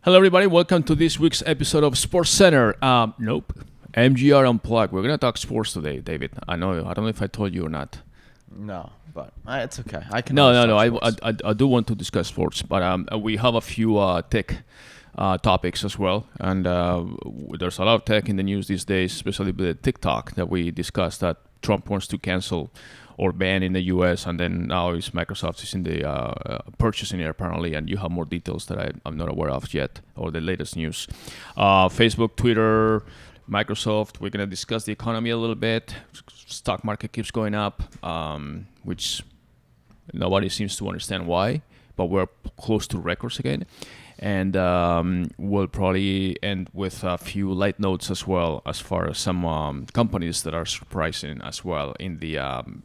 Hello, everybody. Welcome to this week's episode of Sports Center. Nope. MGR Unplugged. We're going to talk sports today, David. I know. I don't know if I told you or not. No, but it's okay. I can. No. I do want to discuss sports, but we have a few tech topics as well. And there's a lot of tech in the news these days, especially with TikTok that we discussed that Trump wants to cancel or ban in the U.S. And then now Microsoft is in the purchasing it apparently, and you have more details that I'm not aware of yet, or the latest news. Facebook, Twitter, Microsoft. We're gonna discuss the economy a little bit. Stock market keeps going up, which nobody seems to understand why, but we're close to records again. And we'll probably end with a few light notes as well, as far as some companies that are surprising as well in the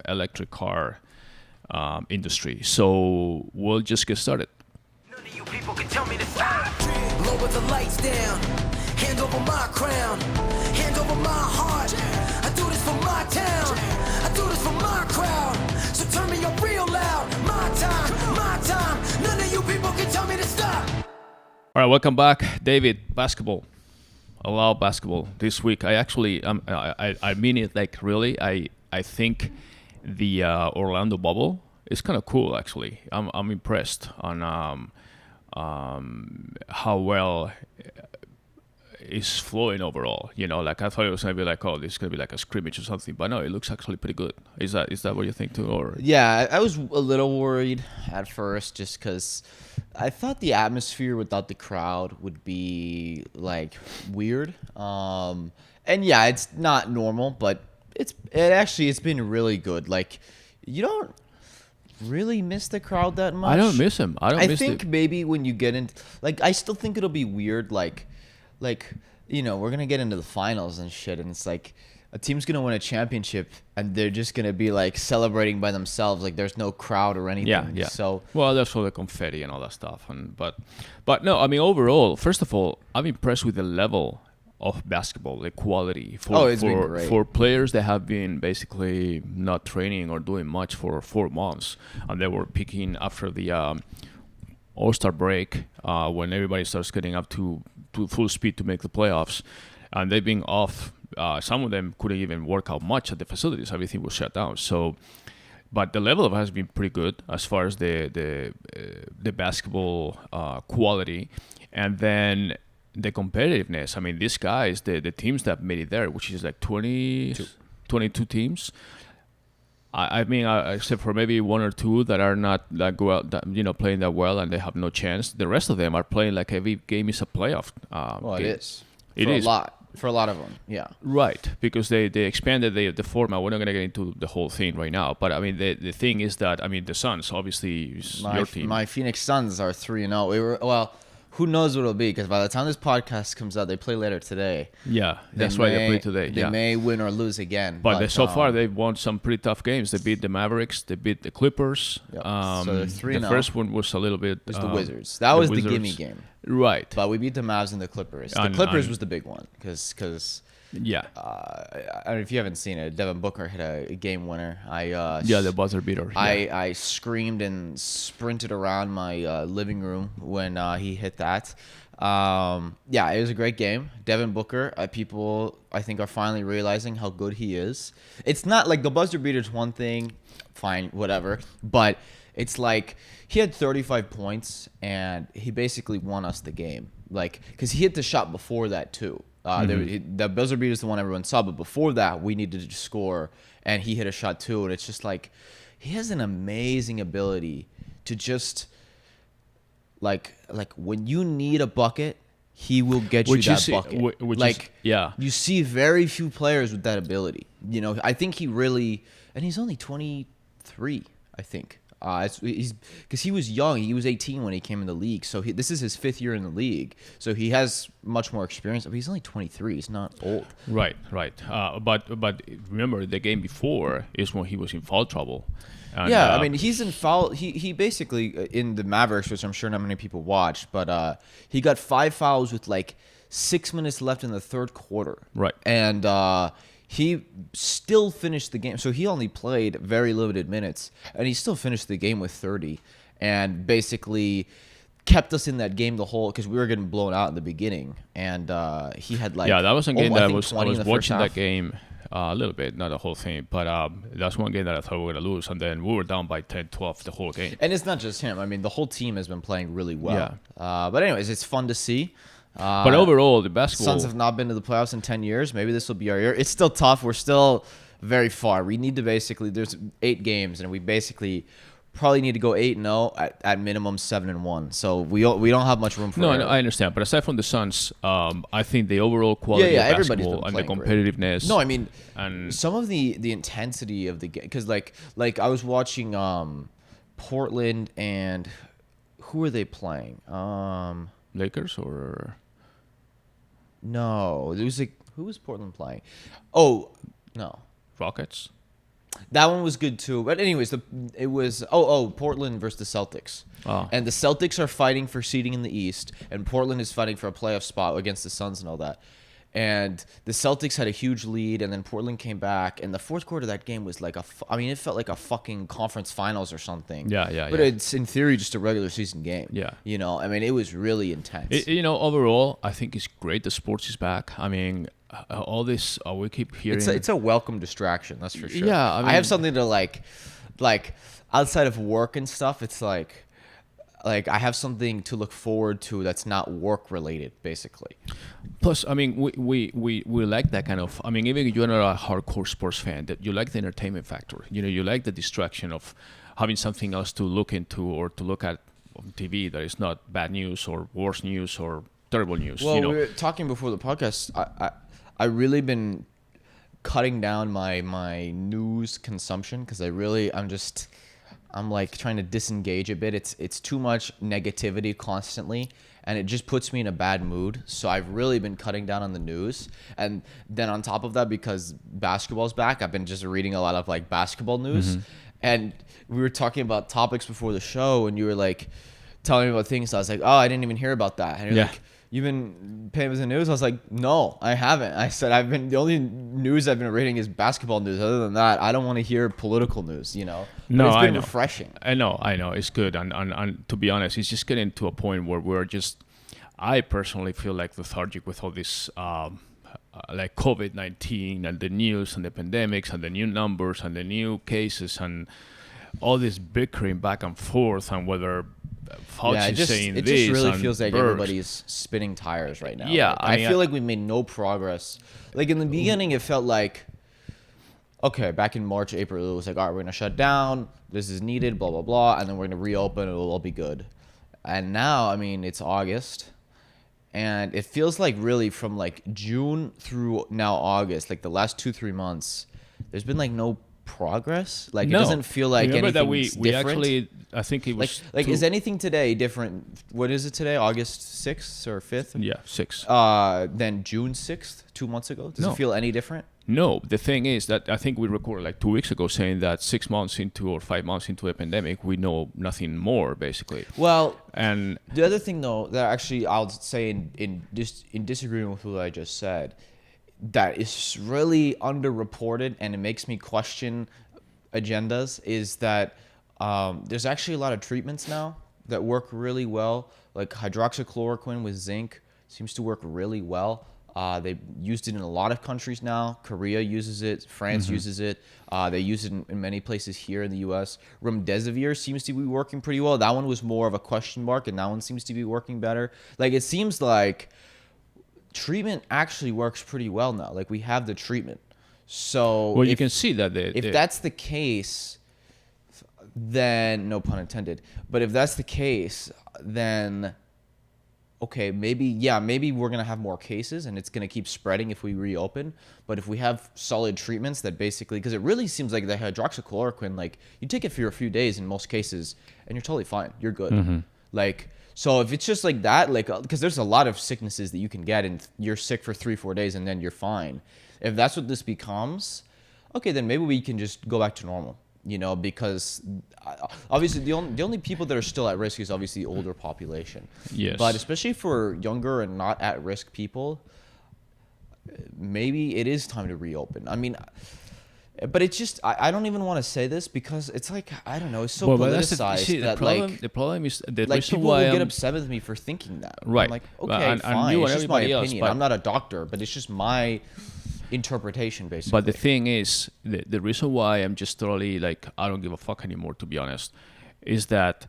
electric car industry. So we'll just get started. None of you people can tell me to stop. Lower the lights down. Hand over my crown. Hand over my heart. I do this for my town. I do this for my crowd. So turn me up real loud. My time, my time. None of you people can tell me to stop. All right, welcome back, David. Basketball, allow basketball this week. I actually, I mean it like really. I think the Orlando bubble is kind of cool. Actually, I'm impressed on how well is flowing overall. You know, like I thought it was gonna be like, oh, this is gonna be like a scrimmage or something, but no, it looks actually pretty good. Is that what you think too? Or Yeah, I was a little worried at first, just because I thought the atmosphere without the crowd would be like weird. And yeah, it's not normal, but it's been really good. Like, you don't really miss the crowd that much. I don't miss him. I think maybe when you get in, like, I still think it'll be weird. Like, you know, we're gonna get into the finals and shit, and it's like a team's gonna win a championship, and they're just gonna be like celebrating by themselves, like there's no crowd or anything. Yeah. So well, that's all the confetti and all that stuff, but no, I mean overall, first of all, I'm impressed with the level of basketball, the quality it's been great. For players that have been basically not training or doing much for 4 months, and they were picking after the All-Star break when everybody starts getting up to full speed to make the playoffs, and they've been off. Some of them couldn't even work out much at the facilities. Everything was shut down. So, but the level of it has been pretty good as far as the basketball quality, and then the competitiveness. I mean, these guys, the teams that made it there, which is like 22 teams. I mean, except for maybe one or two that are not that go out, playing that well, and they have no chance. The rest of them are playing like every game is a playoff. well, game. it is. It for is. For a lot of them. Yeah. Right, because they expanded the format. We're not going to get into the whole thing right now, but I mean the thing is that the Suns obviously is your team. My Phoenix Suns are 3-0. Who knows what it'll be, because by the time this podcast comes out, they play later today. Yeah, that's why they play today. They may win or lose again. But so far, they've won some pretty tough games. They beat the Mavericks. They beat the Clippers. Yep. So they're 3-0. The first one was a little bit... It was the Wizards. That was the gimme game. Right. But we beat the Mavs and the Clippers. The Clippers was the big one, because yeah. I don't know if you haven't seen it. Devin Booker hit a game winner. The buzzer beater. Yeah. I screamed and sprinted around my living room when he hit that. Yeah, it was a great game. Devin Booker, people I think are finally realizing how good he is. It's not like the buzzer beater's one thing, fine, whatever, but it's like he had 35 points and he basically won us the game. Like, because he hit the shot before that too. The buzzer beater is the one everyone saw, but before that, we needed to score, and he hit a shot too. And it's just like he has an amazing ability to just like when you need a bucket, he will get you that bucket. You see very few players with that ability. You know, I think he really, and he's only 23, I think. He's because he was young. He was 18 when he came in the league. So this is his 5th year in the league. So he has much more experience. But he's only 23. He's not old. Right. But remember, the game before is when he was in foul trouble. And, I mean, he's in foul. He basically in the Mavericks, which I'm sure not many people watched, but he got 5 fouls with like 6 minutes left in the third quarter. Right. And he still finished the game. So he only played very limited minutes, and he still finished the game with 30. And basically kept us in that game the whole, because we were getting blown out in the beginning, and he had like that was a game that I was 20 in the first watching that half. game a little bit, not the whole thing, but that's one game that I thought we were gonna lose, and then we were down by 10-12 the whole game. And it's not just him. I mean, the whole team has been playing really well. But anyways, it's fun to see. But overall, the basketball. Suns have not been to the playoffs in 10 years. Maybe this will be our year. It's still tough. We're still very far. We need to basically, there's 8 games, and we basically probably need to go 8-0 at minimum 7-1. So we don't have much room for No, error. I understand. But aside from the Suns, I think the overall quality of everybody's basketball been and the playing competitiveness. No, I mean, and some of the intensity of the game, because like I was watching Portland, and who are they playing? Lakers or No, it was like, who was Portland playing? Oh, no. Rockets. That one was good too. But anyways, it was Portland versus the Celtics. Oh. And the Celtics are fighting for seeding in the East, and Portland is fighting for a playoff spot against the Suns and all that. And the Celtics had a huge lead, and then Portland came back, and the fourth quarter of that game was like it felt like a fucking conference finals or something. Yeah. But it's in theory just a regular season game. Yeah. You know, I mean, it was really intense. Overall, I think it's great the sports is back. I mean, all this we keep hearing. It's a welcome distraction, that's for sure. Yeah, I I have mean- something to like outside of work and stuff. It's like I have something to look forward to that's not work related, basically. Plus, I mean, we like that kind of. I mean, even if you're not a hardcore sports fan, that you like the entertainment factor. You like the distraction of having something else to look into or to look at on TV that is not bad news or worse news or terrible news. Well, we were talking before the podcast. I really been cutting down my news consumption, because I'm like trying to disengage a bit. It's too much negativity constantly, and it just puts me in a bad mood. So I've really been cutting down on the news. And then on top of that, because basketball's back, I've been just reading a lot of like basketball news. And we were talking about topics before the show, and you were like telling me about things. I was like, oh, I didn't even hear about that. And you're like, you've been paying with the news? I was like, no, I haven't. I said, the only news I've been reading is basketball news. Other than that, I don't want to hear political news, But No, it's I been know. refreshing. I know, it's good, and to be honest, it's just getting to a point where we're just. I personally feel like lethargic with all this, like COVID-19 and the news and the pandemics and the new numbers and the new cases and all this bickering back and forth and whether Fauci's saying it this. just really and feels like Birx. everybody's spinning tires right now. Yeah, Like, I mean, I feel like we made no progress. Like in the beginning, it felt like, okay, back in March, April, it was like, all right, we're gonna shut down. This is needed, blah blah blah, and then we're gonna reopen. It'll all be good. And now, I mean, it's August, and it feels like really from like June through now August, like the last 2-3 months, there's been like no progress. Like No. it doesn't feel like Remember that anything's we different. actually, I think it was Like is anything today different? What is it today? August 6th or 5th? 6. Than June 6th, 2 months ago? Does No. it feel any different? No, the thing is that I think we recorded like 2 weeks ago saying that 6 months into or 5 months into a pandemic, we know nothing more basically. Well, And the other thing though, that actually I'll say in disagreeing with what I just said, that is really underreported and it makes me question agendas, is that there's actually a lot of treatments now that work really well. Like hydroxychloroquine with zinc seems to work really well. They used it in a lot of countries now. Korea uses it. France uses it. They use it in many places here in the U.S. Remdesivir seems to be working pretty well. That one was more of a question mark, and that one seems to be working better. Like it seems like treatment actually works pretty well now. Like we have the treatment. So well, you can see that if that's the case, then no pun intended. But if that's the case, then okay, maybe we're gonna have more cases and it's gonna keep spreading if we reopen. But if we have solid treatments that basically, because it really seems like the hydroxychloroquine, like you take it for a few days in most cases and you're totally fine, you're good. Like so if it's just like that, like because there's a lot of sicknesses that you can get and you're sick for 3-4 days and then you're fine. If that's what this becomes, okay, then maybe we can just go back to normal. Because obviously the only people that are still at risk is obviously the older population. Yes. But especially for younger and not at risk people, maybe it is time to reopen. I mean, But it's just I don't even want to say this because it's like I don't know, it's so But that's politicized that the problem is the like reason people why will get I'm- upset with me for thinking that. Right. I'm like, Well, okay, and fine. you It's and just my everybody else, opinion. but- I'm not a doctor, but it's just my interpretation, basically. But the thing is, the reason why I'm just totally like I don't give a fuck anymore, to be honest, is that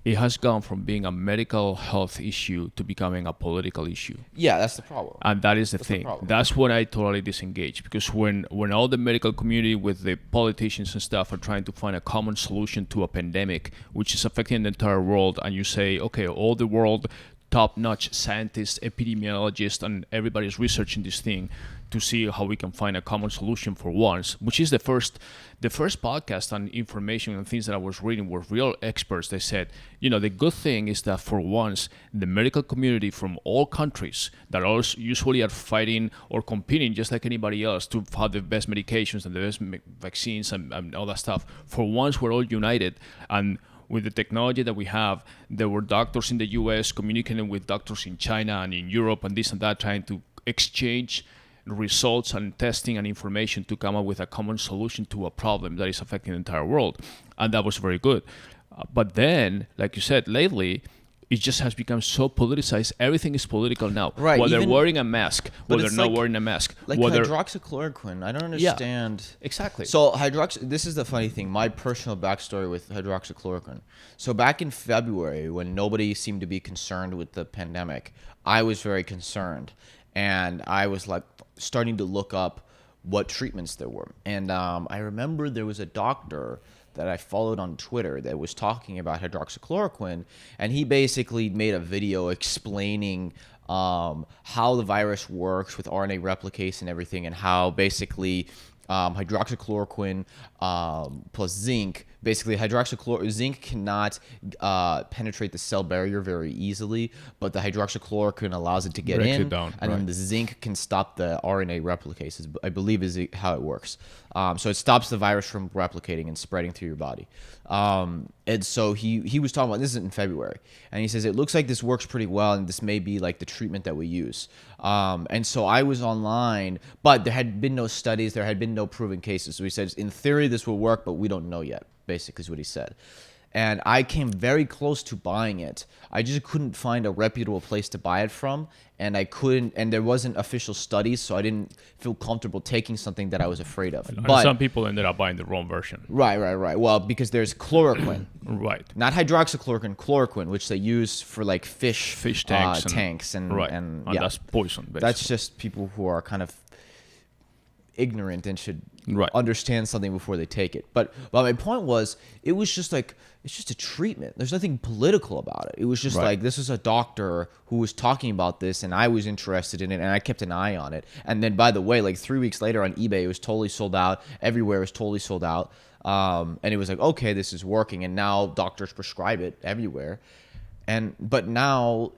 it has gone from being a medical health issue to becoming a political issue. yeah, that's the problem. And that is the That's the thing. problem. That's when I totally disengage, because when all the medical community with the politicians and stuff are trying to find a common solution to a pandemic which is affecting the entire world, and you say, okay, all the world top-notch scientists, epidemiologists, and everybody's researching this thing to see how we can find a common solution for once, which is the first podcast on information and things that I was reading were real experts. They said, the good thing is that for once, the medical community from all countries that usually are fighting or competing just like anybody else to have the best medications and the best vaccines and all that stuff, for once we're all united. And with the technology that we have, there were doctors in the US communicating with doctors in China and in Europe and this and that, trying to exchange results and testing and information to come up with a common solution to a problem that is affecting the entire world. And that was very good. But then, like you said, lately, it just has become so politicized. Everything is political now. Right, Whether even- they're wearing a mask, but whether it's they're not like- wearing a mask. Like whether hydroxychloroquine, I don't understand. Exactly. So this is the funny thing. My personal backstory with hydroxychloroquine. So back in February, when nobody seemed to be concerned with the pandemic, I was very concerned, and I was like starting to look up what treatments there were. And I remember there was a doctor that I followed on Twitter that was talking about hydroxychloroquine, and he basically made a video explaining how the virus works with RNA replicase and everything, and how basically hydroxychloroquine plus zinc. Basically, zinc cannot penetrate the cell barrier very easily, but the hydroxychloroquine allows it to get Breaks in, it down, and then right. the zinc can stop the RNA replicase, I believe is how it works. So it stops the virus from replicating and spreading through your body. And so he was talking about, this is in February, and he says, it looks like this works pretty well, and this may be like the treatment that we use. And so I was online, but there had been no studies, there had been no proven cases. So he says, in theory, this will work, but we don't know yet, basically is what he said. And I came very close to buying it. I just couldn't find a reputable place to buy it from, and there wasn't official studies, so I didn't feel comfortable taking something that I was afraid of. And But some people ended up buying the wrong version. right. Well, because there's chloroquine, Right. not hydroxychloroquine, chloroquine, which they use for like fish Fish tanks. and Right. and And yeah, that's poison, basically. that's just people who are kind of ignorant and should Right. understand something before they take it. But my point was, it was just like, it's just a treatment. There's nothing political about it. It was just Right. like, this is a doctor who was talking about this, and I was interested in it, and I kept an eye on it. And then, by the way, like 3 weeks later on eBay, it was totally sold out. Everywhere was totally sold out. And it was like, okay, this is working. And now doctors prescribe it everywhere. But now,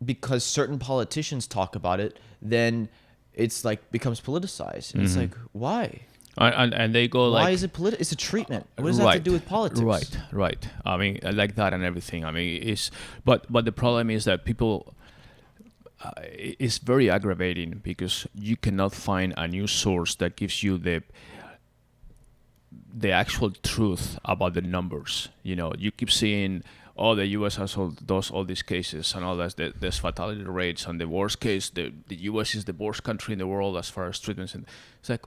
because certain politicians talk about it, then it's like becomes politicized. And it's like, why? And they go like, Why is it political? It's a treatment. What does that have to do with politics? Right. I mean, like that and everything. I mean, but the problem is that people, it's very aggravating because you cannot find a news source that gives you the actual truth about the numbers. You keep seeing, the U.S. does all these cases and all that. There's fatality rates, and the worst case, the U.S. is the worst country in the world as far as treatments. And it's like,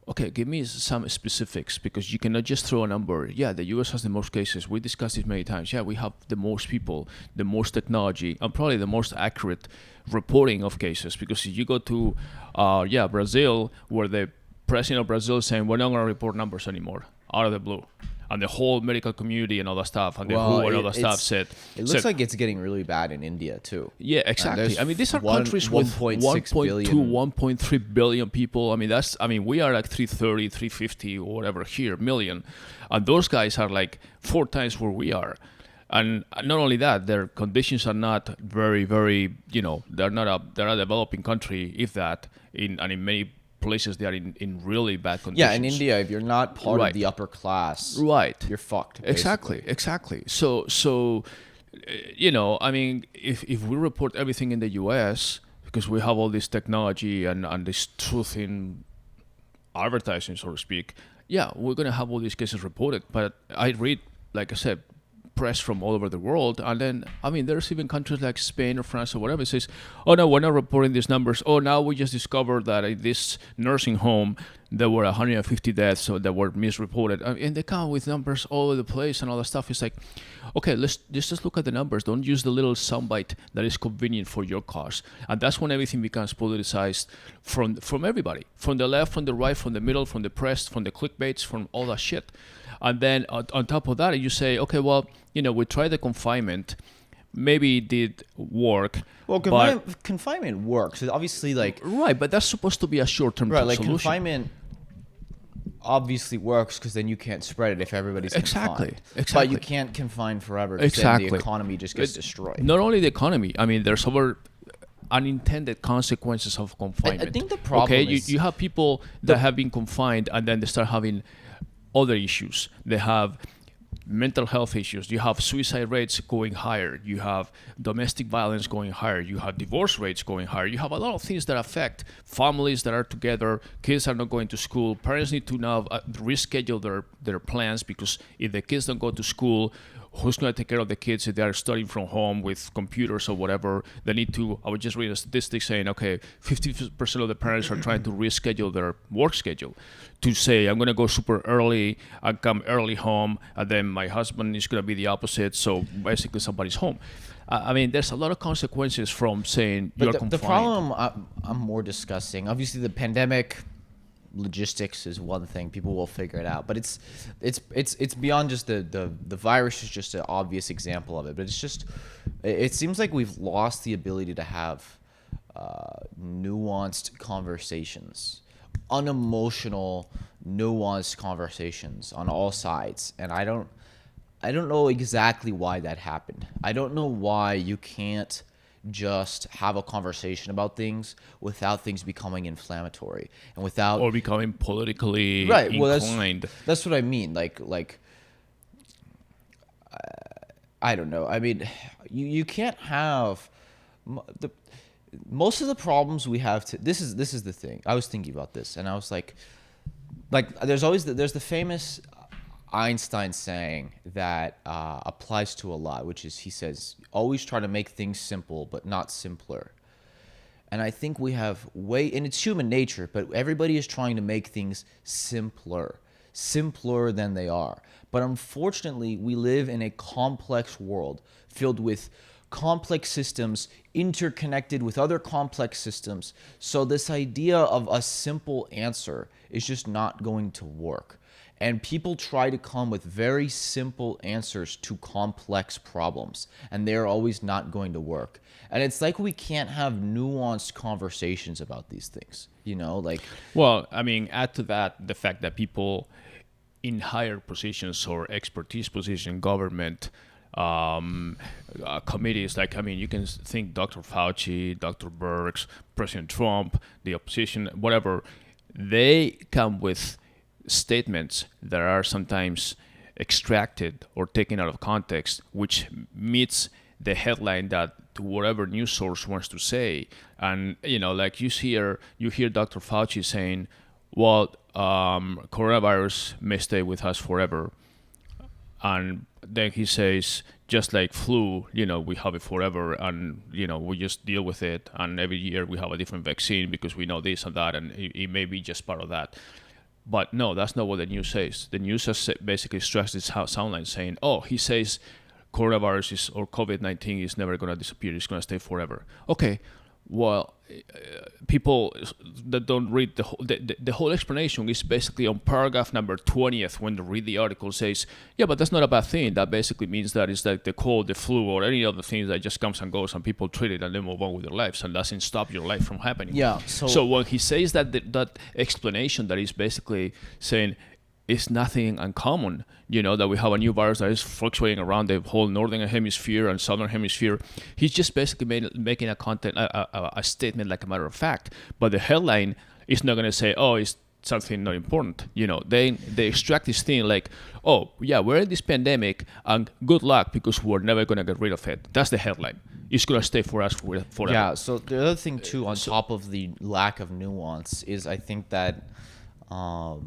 okay, give me some specifics, because you cannot just throw a number. Yeah, the U.S. has the most cases. We discussed this many times. Yeah, we have the most people, the most technology, and probably the most accurate reporting of cases. Because if you go to, Brazil, where the president of Brazil is saying, we're not going to report numbers anymore, out of the blue. And the whole medical community and all that stuff, and the WHO and all that stuff said. It looks like it's getting really bad in India too. Yeah, exactly. there's I mean, these are one- countries with 1.6 billion. 1.3 billion people. I mean, we are like 330, 350 or whatever here, million. And those guys are like 4 times where we are. And not only that, their conditions are not very, very, they're not a developing country, if that, in many places they are in really bad conditions. Yeah, in India, if you're not part Right. of the upper class, Right. you're fucked. basically. Exactly. So, I mean, if we report everything in the U.S., because we have all this technology and this truth in advertising, so to speak, yeah, we're going to have all these cases reported. But I read, like I said, press from all over the world, and then there's even countries like Spain or France or whatever. It says, oh no, we're not reporting these numbers. Oh, now we just discovered that in this nursing home there were 150 deaths that were misreported, and they come with numbers all over the place and all that stuff. It's like, okay, let's just look at the numbers. Don't use the little soundbite that is convenient for your cause. And that's when everything becomes politicized from everybody, from the left, from the right, from the middle, from the press, from the clickbaits, from all that shit. And then on top of that, you say, okay, well, we tried the confinement. Maybe it did work. Well, confinement works. It's obviously, right, but that's supposed to be a short-term solution. Like confinement obviously works because then you can't spread it if everybody's confined. Exactly. But you can't confine forever because then the economy just gets destroyed. Not only the economy. There's unintended consequences of confinement. I think the problem is... you have people that have been confined and then they start having other issues. They have mental health issues. You have suicide rates going higher. You have domestic violence going higher. You have divorce rates going higher. You have a lot of things that affect families that are together. Kids are not going to school. Parents need to now reschedule their plans, because if the kids don't go to school, who's going to take care of the kids if they're studying from home with computers or whatever? They need to, I was just reading a statistic saying, okay, 50% of the parents are trying to reschedule their work schedule to say, I'm going to go super early and come early home, and then my husband is going to be the opposite. So basically somebody's home. There's a lot of consequences from saying you're confined. The problem I'm more discussing, obviously the pandemic, logistics is one thing. People will figure it out, but it's beyond just the virus is just an obvious example of it. But it seems like we've lost the ability to have nuanced conversations, unemotional, nuanced conversations on all sides. And I don't know exactly why that happened. I don't know why you can't just have a conversation about things without things becoming inflammatory and without or becoming politically inclined. That's what I mean. I don't know. You can't have most of the problems we have. This is the thing. I was thinking about this, and I was like there's the famous Einstein saying that applies to a lot, which is, he says, always try to make things simple, but not simpler. And I think we have and it's human nature, but everybody is trying to make things simpler than they are. But unfortunately, we live in a complex world filled with complex systems interconnected with other complex systems. So this idea of a simple answer is just not going to work. And people try to come with very simple answers to complex problems, and they're always not going to work. And it's like we can't have nuanced conversations about these things, Well, add to that the fact that people in higher positions or expertise position, government, committees, you can think Dr. Fauci, Dr. Birx, President Trump, the opposition, whatever, they come with statements that are sometimes extracted or taken out of context, which meets the headline that whatever news source wants to say. And you hear Dr. Fauci saying, well, coronavirus may stay with us forever, and then he says, just like flu, we have it forever, and we just deal with it, and every year we have a different vaccine because we know this and that, and it may be just part of that. But no, that's not what the news says. The news has basically stressed this soundline saying, he says coronavirus or COVID-19 is never going to disappear. It's going to stay forever. Okay, well, people that don't read the whole explanation is basically on paragraph number 20th when they read the article says, yeah, but that's not a bad thing. That basically means that it's like the cold, the flu, or any other thing that just comes and goes and people treat it and they move on with their lives and doesn't stop your life from happening. Yeah. So when he says that explanation that is basically saying it's nothing uncommon, that we have a new virus that is fluctuating around the whole northern hemisphere and southern hemisphere. He's just basically making a statement like a matter of fact. But the headline is not going to say, it's something not important. They extract this thing like, we're in this pandemic and good luck because we're never going to get rid of it. That's the headline. It's going to stay for us forever. Yeah, so the other thing too, on top of the lack of nuance, is I think that I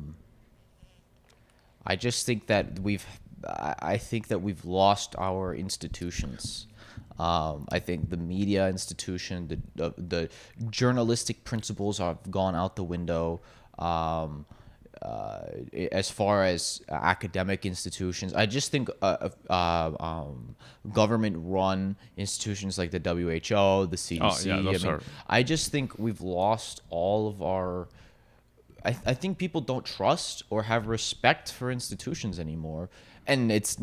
just think that I think that we've lost our institutions. I think the media institution, the journalistic principles have gone out the window. As far as academic institutions, I just think government-run institutions like the WHO, the CDC. Oh, yeah, those are... I just think we've lost all of our. I think people don't trust or have respect for institutions anymore, and it's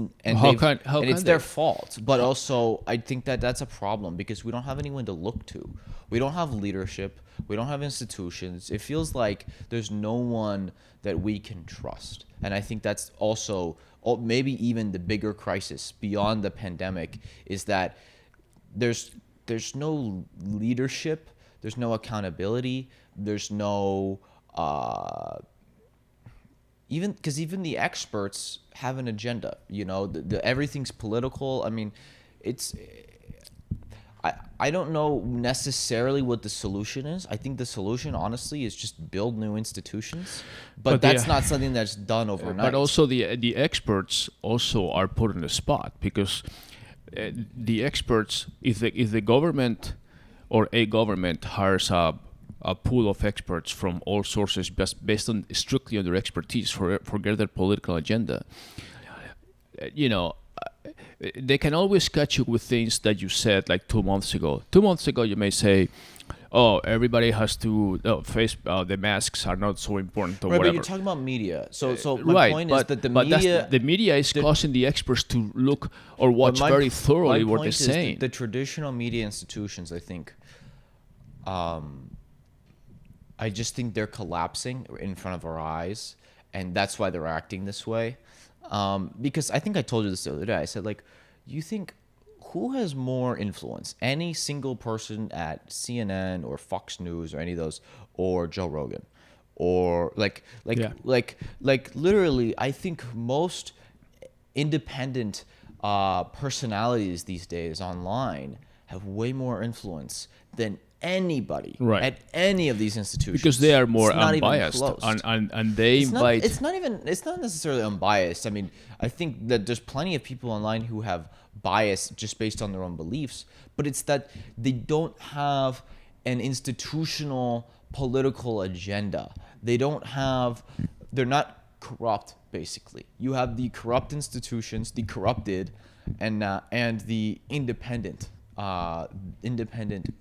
their fault. But also, I think that that's a problem because we don't have anyone to look to. We don't have leadership. We don't have institutions. It feels like there's no one that we can trust, and I think that's also maybe even the bigger crisis beyond the pandemic is that there's no leadership, there's no accountability, there's no even the experts have an agenda, everything's political. I mean, I don't know necessarily what the solution is. I think the solution, honestly, is just build new institutions. But that's not something that's done overnight. But also the experts also are put on the spot because the experts, if the government or a government hires a pool of experts from all sources based on strictly on their expertise, forget their political agenda, they can always catch you with things that you said like 2 months ago. 2 months ago, you may say, "Oh, everybody has to face the masks are not so important or right, whatever." But you're talking about media, so my point is that the media is causing the experts to look or watch very thoroughly what they're saying. The traditional media institutions, I think, I just think they're collapsing in front of our eyes, and that's why they're acting this way. Because I think I told you this the other day. I said, like, you think who has more influence? Any single person at CNN or Fox News or any of those, or Joe Rogan, or like literally, I think most independent personalities these days online have way more influence than anybody at any of these institutions because they are more unbiased and they invite. It's not necessarily unbiased. I mean, I think that there's plenty of people online who have bias just based on their own beliefs, but it's that they don't have an institutional political agenda. They're not corrupt, basically. You have the corrupt institutions, the corrupted, and the independent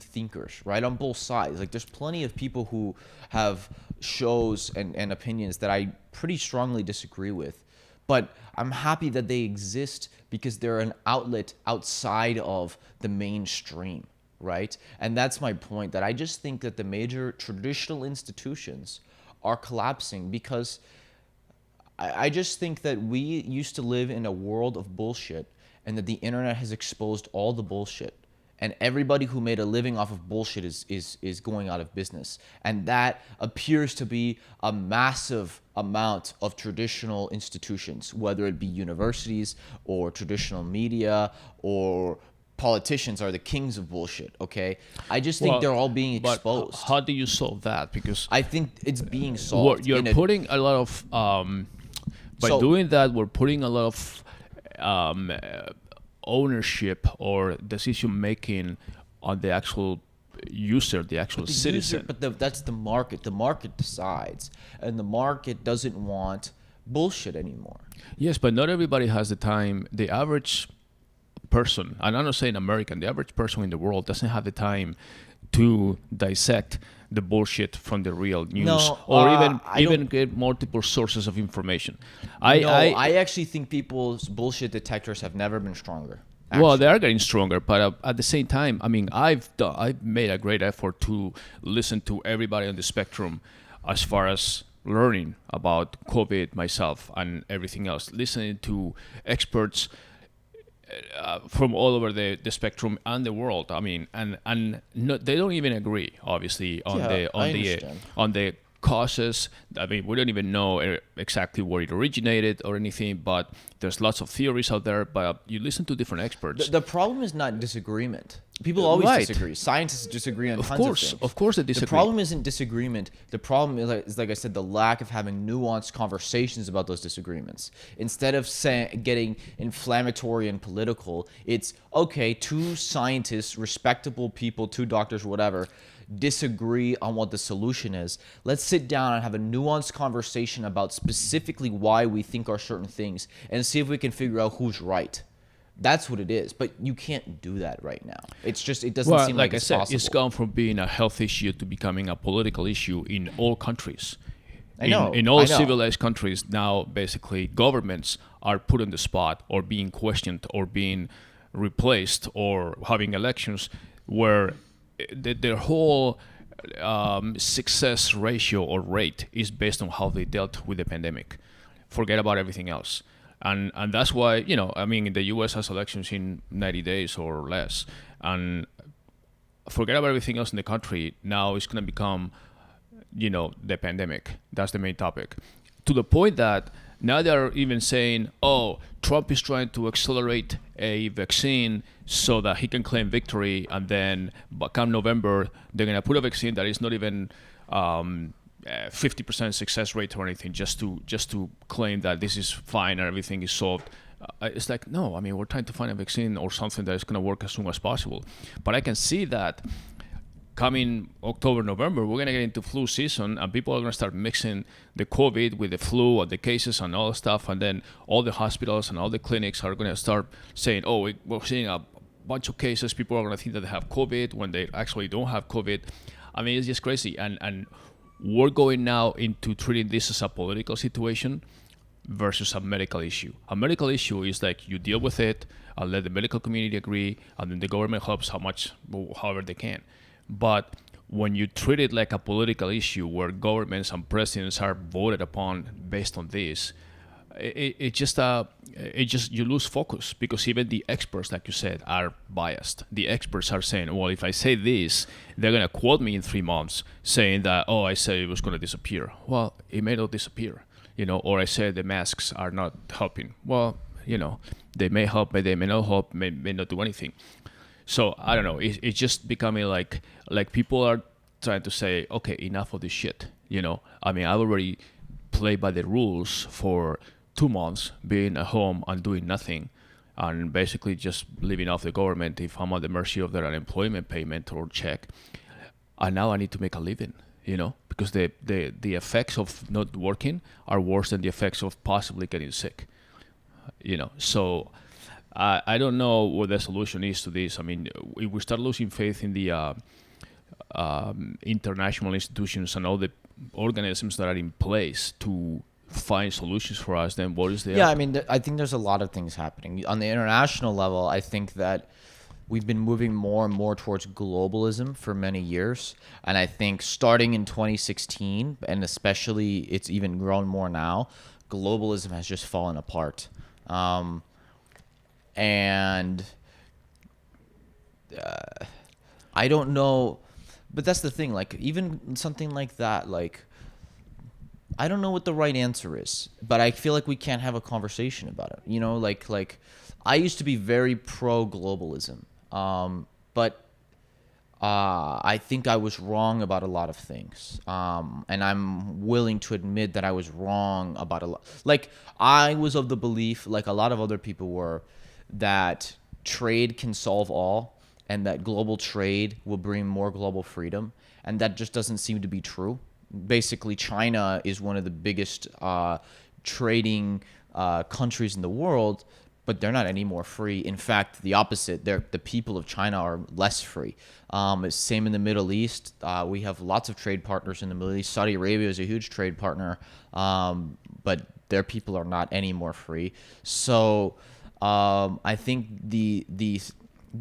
thinkers, right, on both sides. Like, there's plenty of people who have shows and opinions that I pretty strongly disagree with, but I'm happy that they exist because they're an outlet outside of the mainstream, right? And that's my point, that I just think that the major traditional institutions are collapsing because I just think that we used to live in a world of bullshit, and that the internet has exposed all the bullshit. And everybody who made a living off of bullshit is going out of business. And that appears to be a massive amount of traditional institutions, whether it be universities or traditional media or politicians are the kings of bullshit, okay? I just think they're all being exposed. But how do you solve that? Because I think it's being solved. You're putting a lot of... doing that, we're putting a lot of... ownership or decision making on the actual user, the actual citizen. That's the market. The market decides, and the market doesn't want bullshit anymore. Yes, but not everybody has the time. The average person, and I'm not saying American, the average person in the world doesn't have the time to dissect the bullshit from the real news, or even get multiple sources of information. I actually think people's bullshit detectors have never been stronger. Actually. Well, they are getting stronger, but at the same time, I mean, I've made a great effort to listen to everybody on the spectrum as far as learning about COVID myself and everything else, listening to experts from all over the spectrum and the world. I mean, and they don't even agree, obviously, on the causes. I mean, we don't even know exactly where it originated or anything, but there's lots of theories out there. But you listen to different experts. The problem is not disagreement. People always Right. disagree. Scientists disagree on Of tons course, of things. of course they disagree. The problem isn't disagreement. The problem is, like I said, the lack of having nuanced conversations about those disagreements. Instead of getting inflammatory and political, it's okay, two scientists, respectable people, two doctors, whatever, disagree on what the solution is. Let's sit down and have a nuanced conversation about specifically why we think are certain things and see if we can figure out who's right. That's what it is, but you can't do that right now. It's just, it doesn't seem like I it's said, possible. it's gone from being a health issue to becoming a political issue in all countries. I know, In all I know. civilized countries now, basically, governments are put on the spot or being questioned or being replaced or having elections where their whole success ratio or rate is based on how they dealt with the pandemic. Forget about everything else. And that's why, I mean, the U.S. has elections in 90 days or less. And forget about everything else in the country. Now it's going to become, the pandemic. That's the main topic. To the point that now they're even saying, oh, Trump is trying to accelerate a vaccine so that he can claim victory. And then come November, they're going to put a vaccine that is not even 50% success rate or anything, just to claim that this is fine and everything is solved. It's like, no, I mean, we're trying to find a vaccine or something that is going to work as soon as possible. But I can see that coming October, November, we're going to get into flu season and people are going to start mixing the COVID with the flu and the cases and all the stuff. And then all the hospitals and all the clinics are going to start saying, oh, we're seeing a bunch of cases. People are going to think that they have COVID when they actually don't have COVID. I mean, it's just crazy. And we're going now into treating this as a political situation versus a medical issue. A medical issue is like you deal with it and let the medical community agree, and then the government helps however they can. But when you treat it like a political issue where governments and presidents are voted upon based on this, it just you lose focus, because even the experts, like you said, are biased. The experts are saying, well, if I say this, they're going to quote me in 3 months saying that, oh, I said it was going to disappear. Well, it may not disappear, or I said the masks are not helping. Well, they may help, but they may not help, may not do anything. So I don't know. It's just becoming like people are trying to say, okay, enough of this shit. I mean, I've already played by the rules for 2 months, being at home and doing nothing, and basically just living off the government if I'm at the mercy of their unemployment payment or check. And now I need to make a living, because the effects of not working are worse than the effects of possibly getting sick. So I don't know what the solution is to this. I mean, if we start losing faith in the international institutions and all the organisms that are in place to find solutions for us, then what is the I mean, I think there's a lot of things happening on the international level. I think that we've been moving more and more towards globalism for many years, and I think starting in 2016, and especially it's even grown more now, globalism has just fallen apart. And I don't know, but that's the thing, like even something like that, like I don't know what the right answer is, but I feel like we can't have a conversation about it. Like I used to be very pro globalism, but I think I was wrong about a lot of things, and I'm willing to admit that I was wrong about a lot. Like I was of the belief, like a lot of other people were, that trade can solve all, and that global trade will bring more global freedom, and that just doesn't seem to be true. Basically, China is one of the biggest trading countries in the world, but they're not any more free. In fact, the opposite. The people of China are less free. Same in the Middle East. We have lots of trade partners in the Middle East. Saudi Arabia is a huge trade partner, but their people are not any more free. So I think the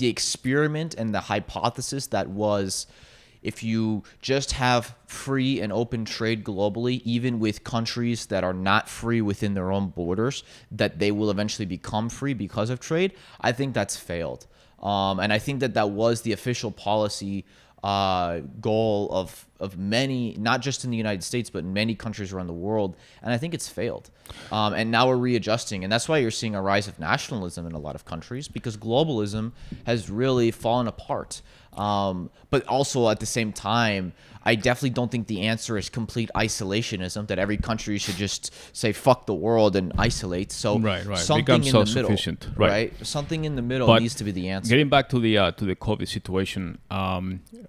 experiment and the hypothesis that was, if you just have free and open trade globally, even with countries that are not free within their own borders, that they will eventually become free because of trade, I think that's failed. And I think that was the official policy goal of many, not just in the United States, but in many countries around the world. And I think it's failed. And now we're readjusting. And that's why you're seeing a rise of nationalism in a lot of countries, because globalism has really fallen apart. But also at the same time, I definitely don't think the answer is complete isolationism, that every country should just say fuck the world and isolate. So right. something Become in the middle, self-sufficient. right? Something in the middle But needs to be the answer. Getting back to the COVID situation,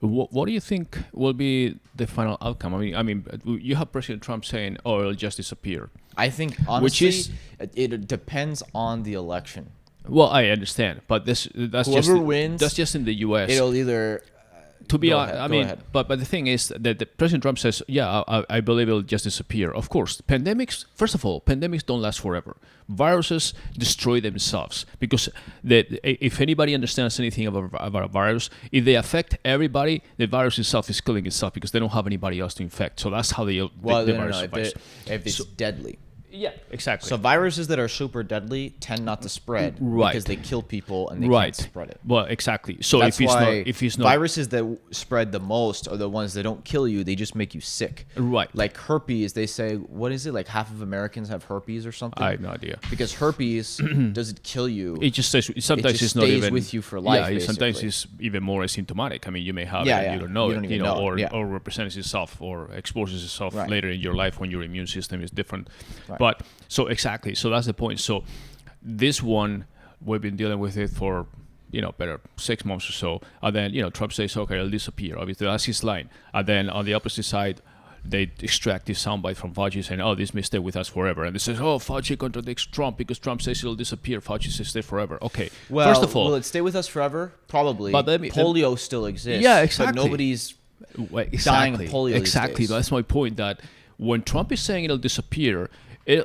what do you think will be the final outcome? I mean, you have President Trump saying, "Oh, it'll just disappear." I think honestly, it depends on the election. Well, I understand, but that's Whoever just wins, that's just in the U.S. It'll either. To be Go honest, ahead, I go mean, ahead. but the thing is that the President Trump says, yeah, I believe it'll just disappear. Of course, pandemics. First of all, pandemics don't last forever. Viruses destroy themselves because if anybody understands anything about a virus, if they affect everybody, the virus itself is killing itself because they don't have anybody else to infect. So that's how the virus survives. If it's deadly. Yeah, exactly. So viruses that are super deadly tend not to spread because they kill people and they can't spread it. Well, exactly. So That's if it's not viruses that spread the most are the ones that don't kill you, they just make you sick. Right. Like herpes, they say, what is it? Like half of Americans have herpes or something? I have no idea. Because herpes doesn't kill you. It just says sometimes just it's not stays even with you for life, Yeah, sometimes basically. it's even more asymptomatic. I mean, you may have it Yeah, and yeah. you don't know You don't it, even know it, or represents itself or exposes itself Right. later in your life when your immune system is different. Right. But so exactly, so that's the point. So this one we've been dealing with it for better 6 months or so, and then Trump says, okay, it'll disappear. Obviously, that's his line, and then on the opposite side, they extract this soundbite from Fauci saying, "Oh, this may stay with us forever," and they say, "Oh, Fauci contradicts Trump because Trump says it'll disappear. Fauci says stay forever." Okay, Well, first of all, will it stay with us forever? Probably. But polio still exists. Yeah, exactly. But nobody's Well, dying of polio these Exactly, days. that's my point. That when Trump is saying it'll disappear,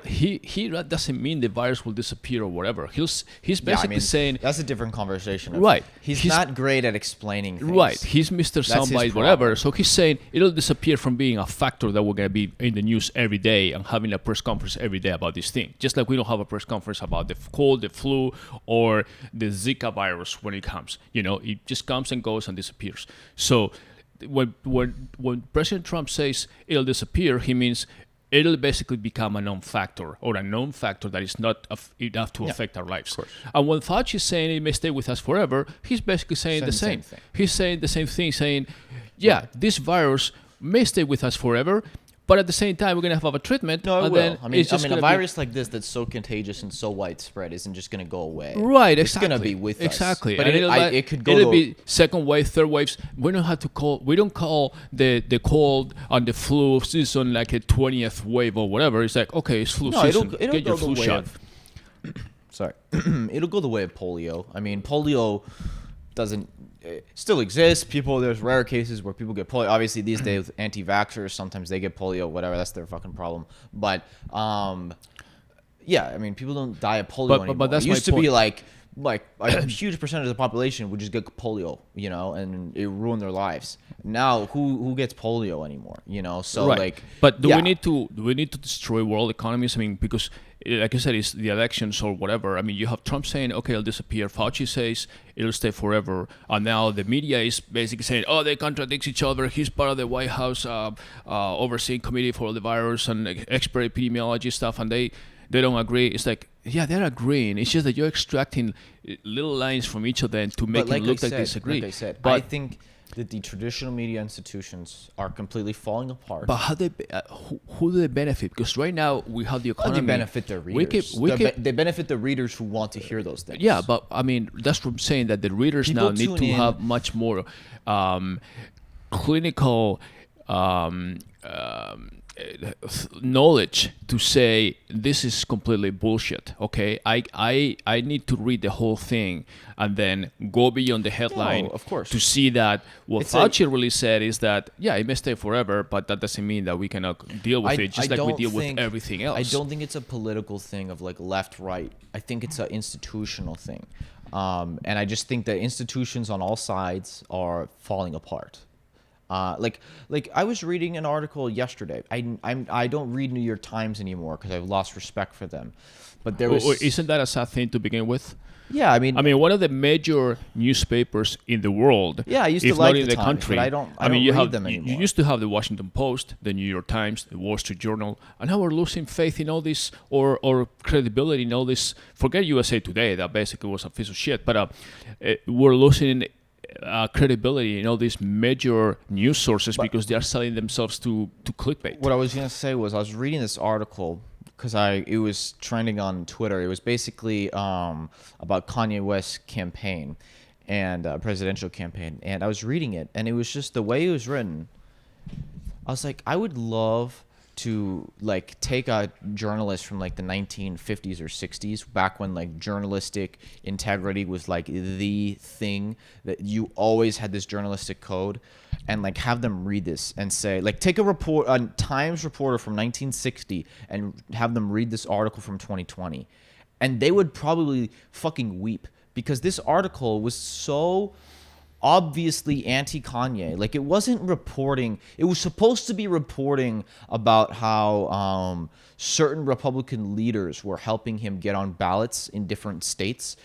he doesn't mean the virus will disappear or whatever. He's basically saying that's a different conversation. Right. He's not great at explaining things. right. He's Mr. his Soundbite, problem. whatever. So he's saying it'll disappear from being a factor that we're gonna be in the news every day and having a press conference every day about this thing. Just like we don't have a press conference about the cold, the flu, or the Zika virus when it comes. It just comes and goes and disappears. So when President Trump says it'll disappear, he means it'll basically become a non-factor or a known factor that is not enough to affect our lives. And when Fauci is saying it may stay with us forever, he's basically saying the same thing. He's saying the same thing, saying, this virus may stay with us forever, but at the same time, we're going to have a treatment. No, it and will. then I mean, it's just a gonna virus like this that's so contagious and so widespread isn't just going to go away. Right, It's exactly. going to be with us. Exactly. But And it could go it'll to be second wave, third waves. We don't call the cold and the flu season like a 20th wave or whatever. It's like, okay, it's flu season. It'll Get your go the flu way shot. Sorry. It'll go the way of polio. I mean, polio doesn't still exists. There's rare cases where people get polio. Obviously, these days with anti-vaxxers, sometimes they get polio, whatever. That's their fucking problem. But yeah, I mean, people don't die of polio anymore. But that's it used my to be point. like a huge percentage of the population would just get polio, and it ruined their lives. Now, who gets polio anymore? So Right. But do we need to destroy world economies? I mean, because like I said, it's the elections or whatever. I mean, you have Trump saying, okay, it'll disappear. Fauci says it'll stay forever. And now the media is basically saying, oh, they contradict each other. He's part of the White House overseeing committee for the virus and expert epidemiology stuff, and they don't agree. It's like, yeah, they're agreeing. It's just that you're extracting little lines from each of them to make it look like they disagree. Like I said, but I think that the traditional media institutions are completely falling apart. But how who do they benefit? Because right now we have the economy. They benefit their readers. They benefit the readers who want to hear those things. Yeah, but I mean that's what I'm saying, that the readers People now need tune to in. have much more clinical knowledge to say this is completely bullshit. Okay, I need to read the whole thing and then go beyond the headline. Of course. To see that what It's Fauci really said is that it may stay forever, but that doesn't mean that we cannot deal with it just like we deal with everything else. I don't think it's a political thing of like left right. I think it's an institutional thing, and I just think that institutions on all sides are falling apart. Like I was reading an article yesterday. I don't read New York Times anymore because I've lost respect for them. But there was Isn't that a sad thing to begin with? Yeah, I mean, one of the major newspapers in the world. Yeah, I used to if like not in the the Times, country. but I don't you read have them you anymore. used to have the Washington Post, the New York Times, the Wall Street Journal, and now we're losing faith in all this or credibility in all this. Forget USA Today, that basically was a piece of shit. But we're losing credibility in all these major news sources because they are selling themselves to clickbait. What I was gonna say was I was reading this article because it was trending on Twitter. It was basically about Kanye West's campaign and presidential campaign, and I was reading it, and it was just the way it was written. I was like, I would love to like take a journalist from like the 1950s or 60s, back when like journalistic integrity was like the thing that you always had this journalistic code, and like have them read this and say, like, take a Times reporter from 1960 and have them read this article from 2020, and they would probably fucking weep, because this article was so obviously anti-Kanye. Like, it wasn't reporting. It was supposed to be reporting about how certain Republican leaders were helping him get on ballots in different states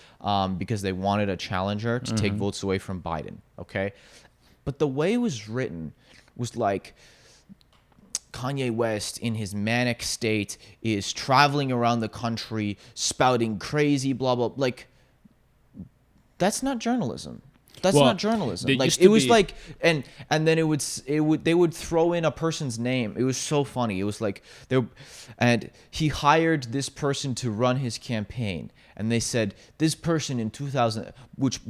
because they wanted a challenger to take votes away from Biden. Okay, but the way it was written was like, Kanye West in his manic state is traveling around the country spouting crazy blah blah. Like, that's not journalism. That's not journalism. Like, it was like, and then they would throw in a person's name. It was so funny. It was like and he hired this person to run his campaign, and they said this person in 2000, which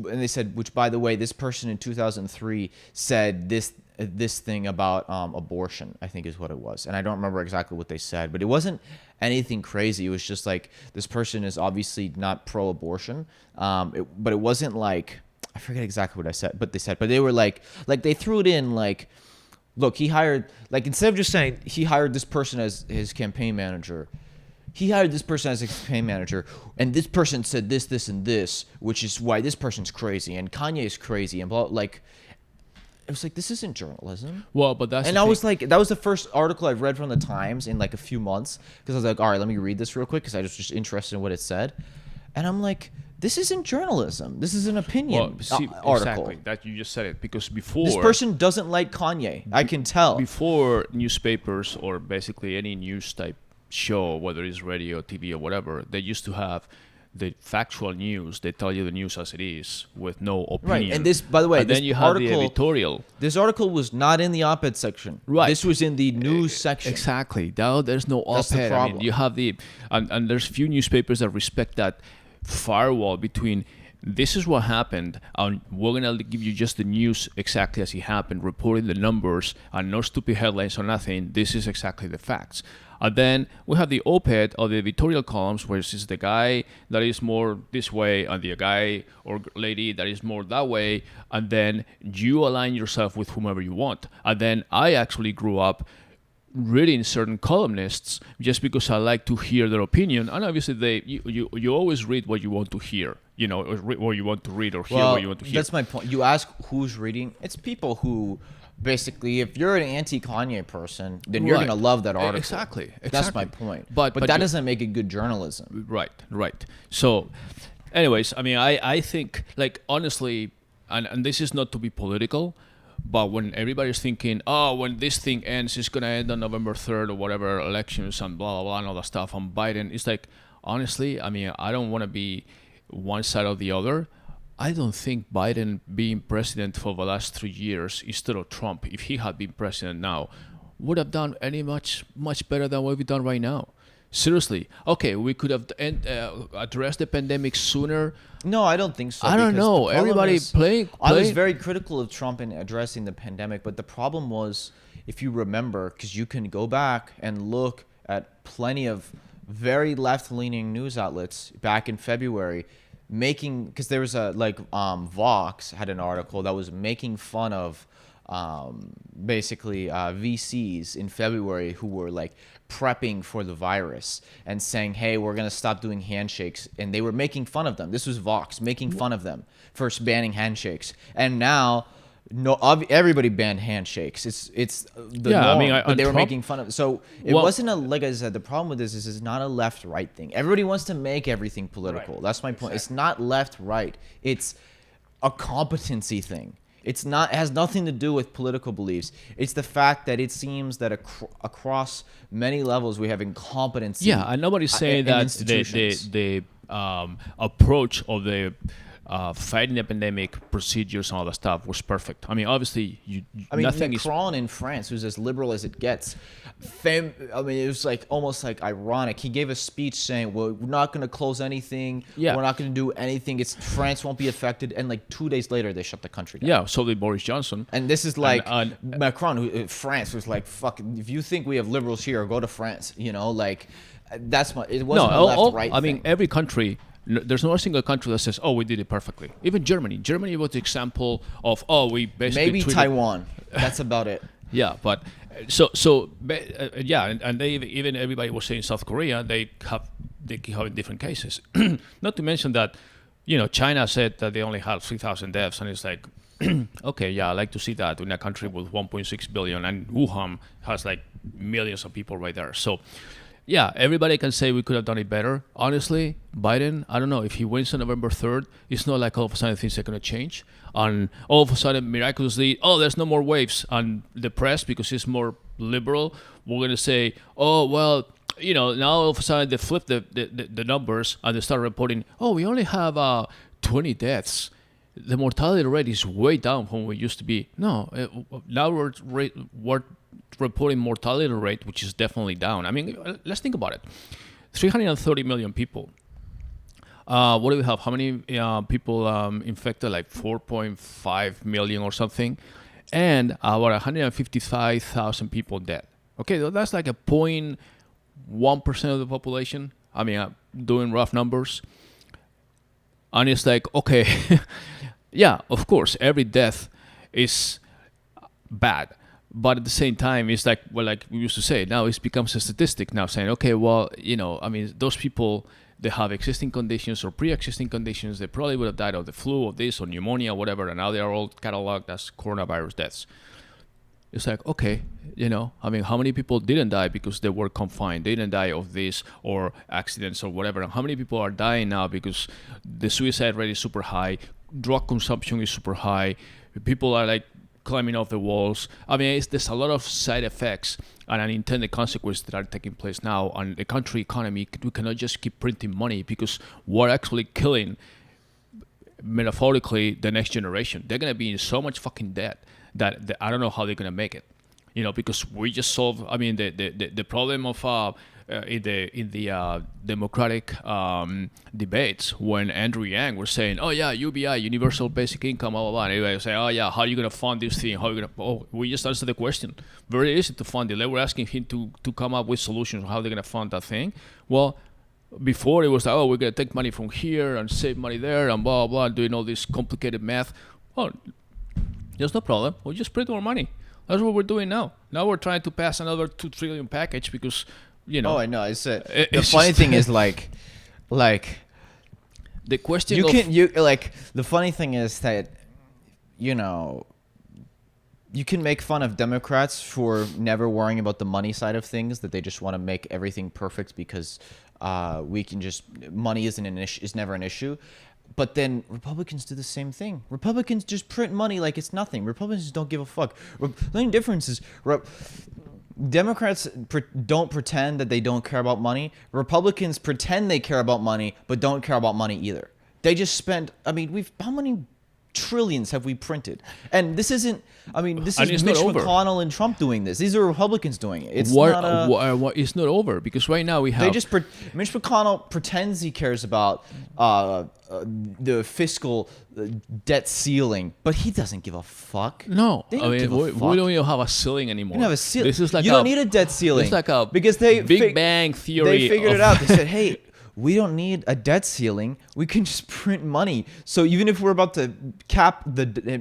by the way, this person in 2003 said this thing about abortion, I think is what it was, and I don't remember exactly what they said, but it wasn't anything crazy. It was just like, this person is obviously not pro-abortion, but it wasn't like, I forget exactly what I said, but they were like they threw it in like, look, he hired, like, instead of just saying he hired this person as his campaign manager, he hired this person as a campaign manager, and this person said this, and this, which is why this person's crazy, and Kanye's crazy, and blah, like, it was like, this isn't journalism. Well, but that's, and I was like, that was the first article I've read from the Times in like a few months, because I was like, all right, let me read this real quick, because I was just interested in what it said, and I'm like, this isn't journalism. This is an opinion article. Exactly, that you just said it, because before, this person doesn't like Kanye. I can tell. Before newspapers or basically any news type show, whether it's radio, TV, or whatever, they used to have the factual news. They tell you the news as it is with no opinion. Right, and this, by the way, and then you have the editorial. This article was not in the op-ed section. Right. This was in the news section. Exactly. Now there's no op-ed. That's the problem. I mean, you have and there's few newspapers that respect that firewall between, this is what happened, and we're gonna give you just the news exactly as it happened, reporting the numbers, and no stupid headlines or nothing. This is exactly the facts. And then we have the op-ed or the editorial columns, where it's the guy that is more this way and the guy or lady that is more that way, and then you align yourself with whomever you want. And then I actually grew up reading certain columnists just because I like to hear their opinion, and obviously you always read what you want to hear, or what you want to read, or hear what you want to hear. That's my point. You ask who's reading. It's people who, basically, if you're an anti-Kanye person, then you're gonna love that article. Exactly. That's my point. But that doesn't make it good journalism. Right. So, anyways, I mean, I think, like, honestly, and this is not to be political, but when everybody's thinking, oh, when this thing ends, it's going to end on November 3rd or whatever, elections and blah, blah, blah, and all that stuff on Biden, it's like, honestly, I mean, I don't want to be one side or the other. I don't think Biden being president for the last 3 years instead of Trump, if he had been president now, would have done any much better than what we've done right now. Seriously. Okay, we could have addressed the pandemic sooner. No, I don't think so. I don't know. Everybody playing. I was very critical of Trump in addressing the pandemic, but the problem was, if you remember, because you can go back and look at plenty of very left-leaning news outlets back in February, because there was Vox had an article that was making fun of VCs in February who were like prepping for the virus and saying, hey, we're going to stop doing handshakes. And they were making fun of them. This was Vox making fun of them for banning handshakes. And now No, everybody banned handshakes. It's the Yeah, I norm, mean, but they were Trump- making fun of. So it Well- wasn't a, like I said. The problem with this is it's not a left-right thing. Everybody wants to make everything political. Right. That's my point. It's not left-right. It's a competency thing. It's not. It has nothing to do with political beliefs. It's the fact that it seems that across many levels we have incompetency. Yeah, and nobody's saying in that institutions. the approach of the fighting the pandemic procedures and all that stuff was perfect. I mean, obviously, I mean, nothing Macron in France, who's as liberal as it gets, it was like almost like ironic. He gave a speech saying, "Well, we're not going to close anything. Yeah. We're not going to do anything. France won't be affected." And like 2 days later, they shut the country down. Yeah, so did Boris Johnson. And this is like And- Macron, France was like, "Fuck! If you think we have liberals here, go to France." You know, like that's my. It wasn't a left-right. I mean, thing. every country. There's no single country that says, "Oh, we did it perfectly." Even Germany. Germany was the example of, "Oh, we basically maybe treated-" Taiwan. That's about it. Yeah, but yeah, and they even everybody was saying South Korea. They keep having different cases. Not to mention that, China said that they only had 3,000 deaths, and it's like, okay, yeah, I like to see that in a country with 1.6 billion, and Wuhan has like millions of people right there. So, yeah, everybody can say we could have done it better. Honestly, Biden, I don't know, if he wins on November 3rd, it's not like all of a sudden things are going to change. And all of a sudden, miraculously, there's no more waves. And the press, because it's more liberal, we're going to say, oh, well, now all of a sudden they flip the numbers and they start reporting, we only have 20 deaths. The mortality rate is way down from what it used to be. No, now we're reporting mortality rate, which is definitely down. I mean, let's think about it. 330 million people. What do we have? How many people infected? Like 4.5 million or something. And about 155,000 people dead. Okay, so that's like a 0.1% of the population. I mean, doing rough numbers. And it's like, okay, yeah, of course, every death is bad. But at the same time, it's like, well, like we used to say, now it becomes a statistic now saying, okay, well, I mean, those people, they have existing conditions or pre-existing conditions. They probably would have died of the flu or this or pneumonia, whatever. And now they are all cataloged as coronavirus deaths. It's like, okay, I mean, how many people didn't die because they were confined? They didn't die of this or accidents or whatever. And how many people are dying now because the suicide rate is super high, drug consumption is super high, people are like climbing off the walls. I mean, there's a lot of side effects and unintended consequences that are taking place now. And the country economy, we cannot just keep printing money because we're actually killing, metaphorically, the next generation. They're going to be in so much fucking debt that I don't know how they're going to make it. Because we just solved, I mean, the problem of in the Democratic debates when Andrew Yang was saying, oh yeah, UBI, Universal Basic Income, blah, blah, blah. And everybody say, oh yeah, how are you going to fund this thing? How are you going to, we just answered the question. Very easy to fund it. They were asking him to come up with solutions on how they're going to fund that thing. Well, before it was like, we're going to take money from here and save money there and blah, blah, blah, doing all this complicated math. Well, there's no problem. We'll just print more money. That's what we're doing now. Now we're trying to pass another 2 trillion package because, Oh, I know. I said the it's funny just- thing is like the question the funny thing is that you can make fun of Democrats for never worrying about the money side of things, that they just want to make everything perfect because we can just money is never an issue. But then Republicans do the same thing. Republicans just print money like it's nothing. Republicans don't give a fuck. The only difference is Democrats don't pretend that they don't care about money. Republicans pretend they care about money, but don't care about money either. They just spend, how many trillions have we printed? And this isn't, this And is it's Mitch not over. McConnell and Trump doing this. These are Republicans doing it. It's it's not over because right now we have. Mitch McConnell pretends he cares about the fiscal debt ceiling, but he doesn't give a fuck. No, They don't give a we fuck. don't even have a ceiling anymore. You don't have a ceiling. This is like you don't need a debt ceiling. It's like a because they Big Bang Theory. They figured of- it out. They said, "Hey, we don't need a debt ceiling. We can just print money. So even if we're about to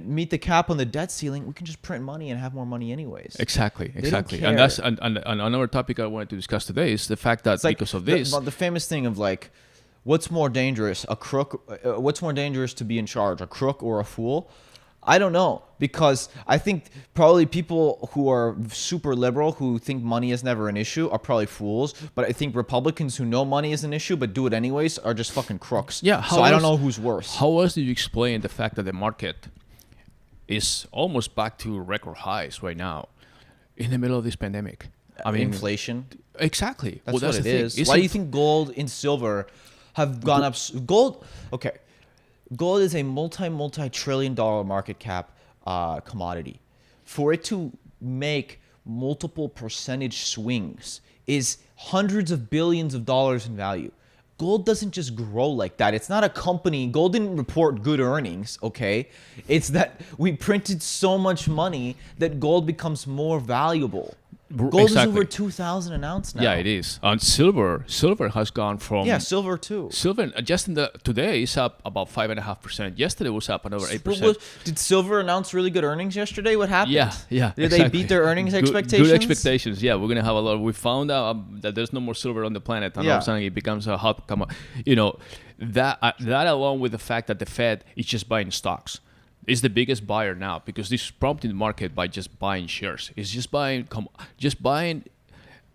meet the cap on the debt ceiling, we can just print money and have more money anyways." Exactly. don't care. And that's and another topic I wanted to discuss today is the fact that It's like because of this, the famous thing of like, what's more dangerous, a crook? What's more dangerous to be in charge, a crook or a fool? I don't know, because I think probably people who are super liberal who think money is never an issue are probably fools. But I think Republicans who know money is an issue but do it anyways are just fucking crooks. Yeah. So I don't know who's worse. How else do you explain the fact that the market is almost back to record highs right now in the middle of this pandemic? I mean, inflation. Exactly. That's well, what the it thing. is. Why do you think gold and silver have gone up? Gold, okay. Gold is a multi-trillion-dollar market cap commodity. For it to make multiple percentage swings is hundreds of billions of dollars in value. Gold doesn't just grow like that. It's not a company. Gold didn't report good earnings, okay? It's that we printed so much money that gold becomes more valuable. Gold is over 2,000 an ounce now. Yeah, it is. And silver has gone from silver too. Silver just today is up about 5.5%. Yesterday was up another 8%. Did silver announce really good earnings yesterday? What happened? Yeah. Did they beat their earnings expectations? Good expectations. Yeah, we're gonna have a lot. We found out that there's no more silver on the planet, and all of a sudden it becomes a hot commodity. That along with the fact that the Fed is just buying stocks. Is the biggest buyer now because this is prompting the market by just buying shares. It's just buying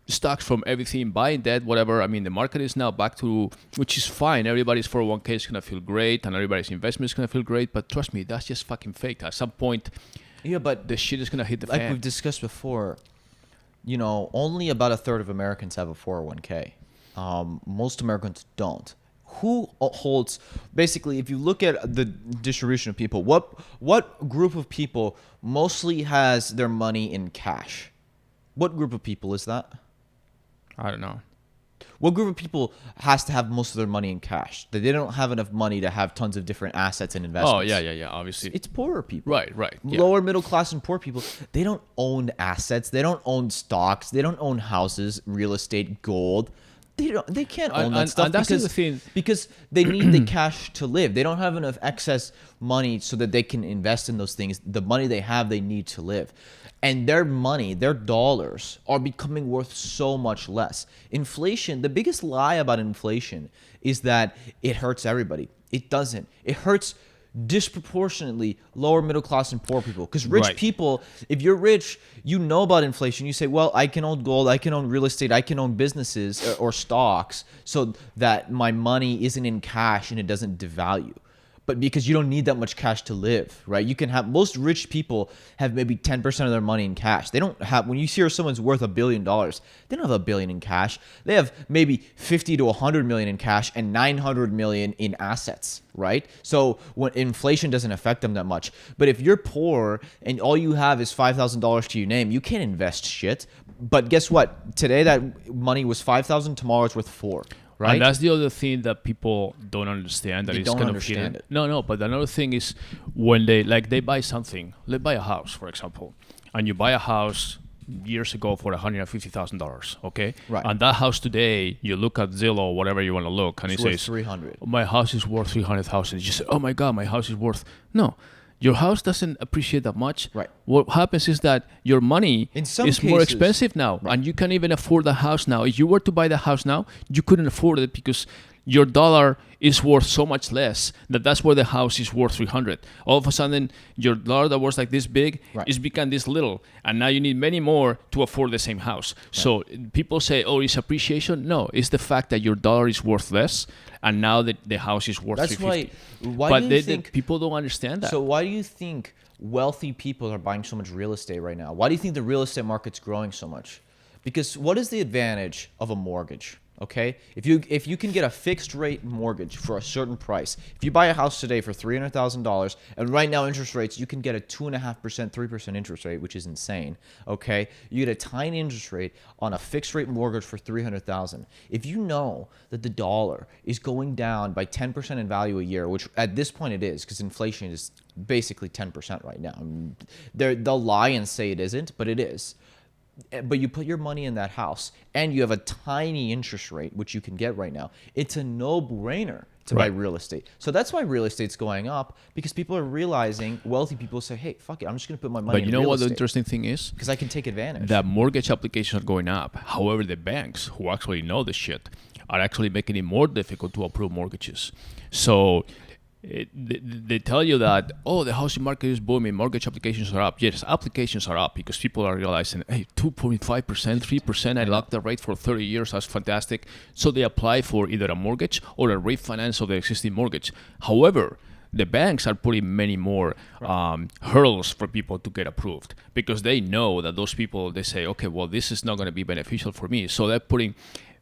stocks from everything, buying debt, whatever. I mean, the market is now back to, which is fine. Everybody's 401k is going to feel great and everybody's investment is going to feel great. But trust me, that's just fucking fake. At some point, but the shit is going to hit the fan. Like we've discussed before, only about a third of Americans have a 401k. Most Americans don't. Who holds, basically, if you look at the distribution of people, what group of people mostly has their money in cash? What group of people is that? I don't know. What group of people has to have most of their money in cash? That they don't have enough money to have tons of different assets and investments. Oh, yeah, obviously. It's poorer people. Right. Yeah. Lower middle class and poor people, they don't own assets. They don't own stocks. They don't own houses, real estate, gold. They can't own that stuff because they need the cash to live. They don't have enough excess money so that they can invest in those things. The money they have, they need to live. And their money, their dollars, are becoming worth so much less. Inflation, the biggest lie about inflation is that it hurts everybody. It doesn't. It hurts disproportionately lower middle class and poor people, because rich people, if you're rich, you know about inflation. You say, well, I can own gold, I can own real estate, I can own businesses or stocks so that my money isn't in cash and it doesn't devalue. But because you don't need that much cash to live, right? You can have, most rich people have maybe 10% of their money in cash. They don't have, when you hear someone's worth $1 billion, they don't have $1 billion in cash. They have maybe 50 to 100 million in cash and 900 million in assets, right? So when inflation doesn't affect them that much. But if you're poor and all you have is $5,000 to your name, you can't invest shit. But guess what? Today that money was 5,000, tomorrow it's worth 4. Right? And that's the other thing that people don't understand. That they it's don't kind understand of it. No. But another thing is when they buy something. They buy a house, for example, and you buy a house years ago for $150,000. Okay, right. And that house today, you look at Zillow or whatever you want to look, and it says 300. My house is worth 300,000. You say, oh my god, my house is worth no. Your house doesn't appreciate that much. Right. What happens is that your money is more expensive now, right. And you can't even afford the house now. If you were to buy the house now, you couldn't afford it because your dollar is worth so much less that's where the house is worth 300. All of a sudden, your dollar that was like this big is become this little, and now you need many more to afford the same house. Right. So people say, "Oh, it's appreciation." No, it's the fact that your dollar is worth less, and now the house is worth. That's 350. why do you think people don't understand that? So why do you think wealthy people are buying so much real estate right now? Why do you think the real estate market's growing so much? Because what is the advantage of a mortgage? Okay, if you can get a fixed rate mortgage for a certain price, if you buy a house today for $300,000, and right now interest rates, you can get a 2.5%, 3% interest rate, which is insane. Okay, you get a tiny interest rate on a fixed rate mortgage for $300,000. If you know that the dollar is going down by 10% in value a year, which at this point it is, because inflation is basically 10% right now. I mean, they'll lie and say it isn't, but it is. But you put your money in that house and you have a tiny interest rate, which you can get right now. It's a no-brainer to buy real estate. So that's why real estate's going up, because people are realizing, wealthy people say, hey, fuck it, I'm just going to put my money in real estate. But you know what the interesting thing is? Because I can take advantage. That mortgage applications are going up. However, the banks who actually know this shit are actually making it more difficult to approve mortgages. So they tell you that, oh, the housing market is booming, mortgage applications are up. Yes, applications are up because people are realizing, hey, 2.5%, 3%, I locked the rate for 30 years, that's fantastic. So they apply for either a mortgage or a refinance of the existing mortgage. However, the banks are putting many more hurdles for people to get approved because they know that those people, they say, okay, well, this is not going to be beneficial for me. So they're putting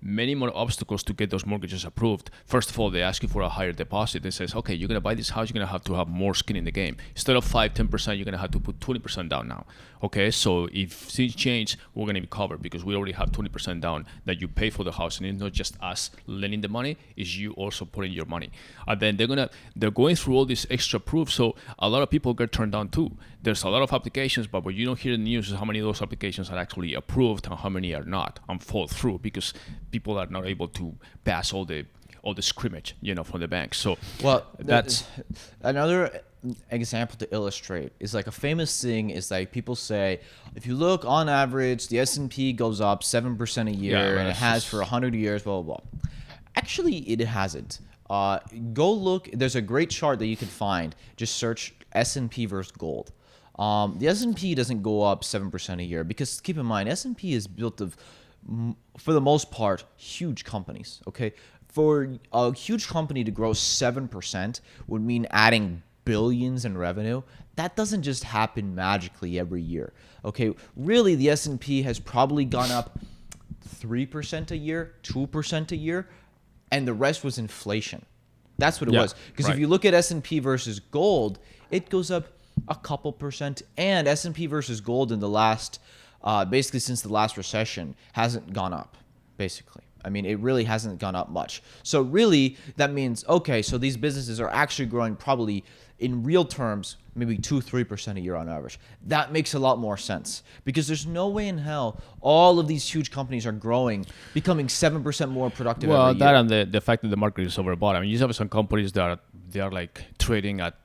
many more obstacles to get those mortgages approved. First of all, they ask you for a higher deposit. They says, okay, you're going to buy this house, you're going to have more skin in the game. Instead of 5-10%, you're going to have to put 20% down now. Okay, so if things change, we're going to be covered because we already have 20% down that you pay for the house, and it's not just us lending the money, it's you also putting your money. And then they're going through all these extra proofs, so a lot of people get turned down too. There's a lot of applications, but what you don't hear in the news is how many of those applications are actually approved and how many are not and fall through because people are not able to pass all the scrimmage, from the banks. So well, that's another example to illustrate is like a famous thing is like people say, if you look on average, the S&P goes up 7% a year and it has for 100 years, blah, blah, blah. Actually, it hasn't. Go look. There's a great chart that you can find. Just search S&P versus gold. The S&P doesn't go up 7% a year because keep in mind, S&P is built of, for the most part, huge companies. Okay, for a huge company to grow 7% would mean adding billions in revenue. That doesn't just happen magically every year. Okay, really, the S&P has probably gone up 3% a year, 2% a year, and the rest was inflation. That's what it was. Because if you look at S&P versus gold, it goes up a couple percent, and S&P versus gold in the last, basically since the last recession, hasn't gone up, basically. I mean, it really hasn't gone up much. So really, that means, okay, so these businesses are actually growing probably in real terms, maybe 2-3% a year on average. That makes a lot more sense because there's no way in hell all of these huge companies are growing, becoming 7% more productive every year. That and the fact that the market is overbought. I mean, you have some companies that they are like trading at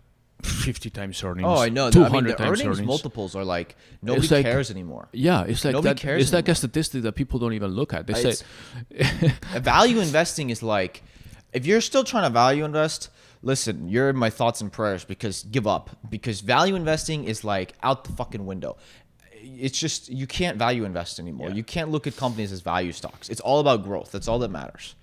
50 times earnings. Oh, I know. 200 the times earnings multiples are like nobody like, cares anymore. Yeah, it's like nobody that. Cares it's like anymore. a statistic that people don't even look at. They say value investing is like, if you're still trying to value invest, listen, you're in my thoughts and prayers because give up. Because value investing is like out the fucking window. It's just, you can't value invest anymore. You can't look at companies as value stocks. It's all about growth. That's all that matters.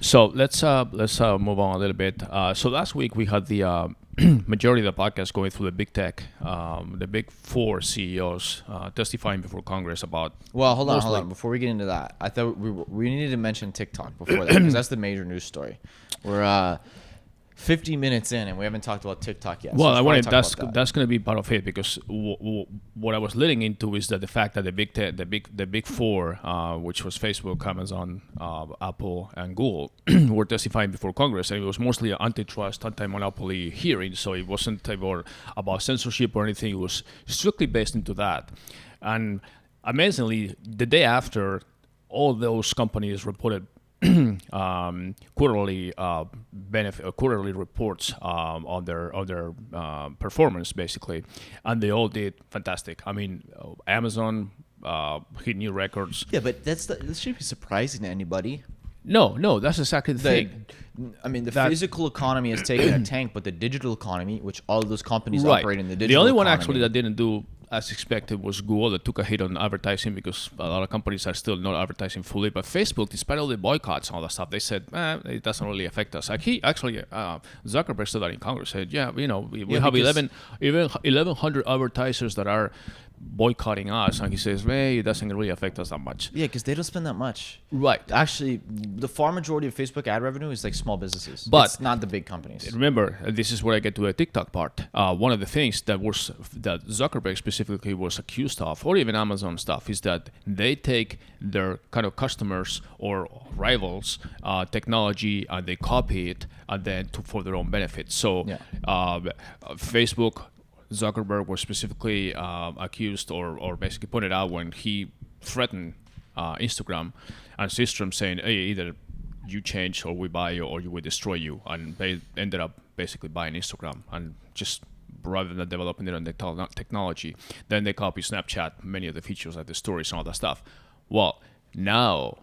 So let's move on a little bit. So last week we had the majority of the podcast going through the big tech, the big four CEOs testifying before Congress about. Well, hold on. Before we get into that, I thought we needed to mention TikTok before that because that's the major news story. We're 50 minutes in and we haven't talked about TikTok yet. Well, so that's going to be part of it because what I was leading into is that the fact that the big four, which was Facebook, Amazon, Apple, and Google, were testifying before Congress, and it was mostly an antitrust, anti-monopoly hearing. So it wasn't about censorship or anything. It was strictly based into that. And amazingly, the day after, all those companies reported quarterly quarterly reports on their performance basically, and they all did fantastic. I mean, Amazon hit new records. Yeah, but this should be surprising to anybody. No, that's exactly the thing. I mean, the physical economy has taken a tank, but the digital economy, which all of those companies operate in the digital economy. The only one actually that didn't do as expected was Google, that took a hit on advertising because a lot of companies are still not advertising fully. But Facebook, despite all the boycotts and all that stuff, they said, it doesn't really affect us. Like Zuckerberg said that in Congress, said, we have 1,100 advertisers that are boycotting us, and he says, it doesn't really affect us that much. Yeah, because they don't spend that much. Right. Actually, the far majority of Facebook ad revenue is like small businesses. But it's not the big companies. Remember, this is where I get to the TikTok part. One of the things that Zuckerberg specifically was accused of, or even Amazon stuff, is that they take their kind of customers or rivals technology and they copy it and then for their own benefit. So Facebook, Zuckerberg was specifically accused or basically pointed out when he threatened Instagram and System, saying, hey, either you change or we buy you or you will destroy you. And they ended up basically buying Instagram and just rather than developing their own technology. Then they copy Snapchat, many of the features like the stories and all that stuff. Well, now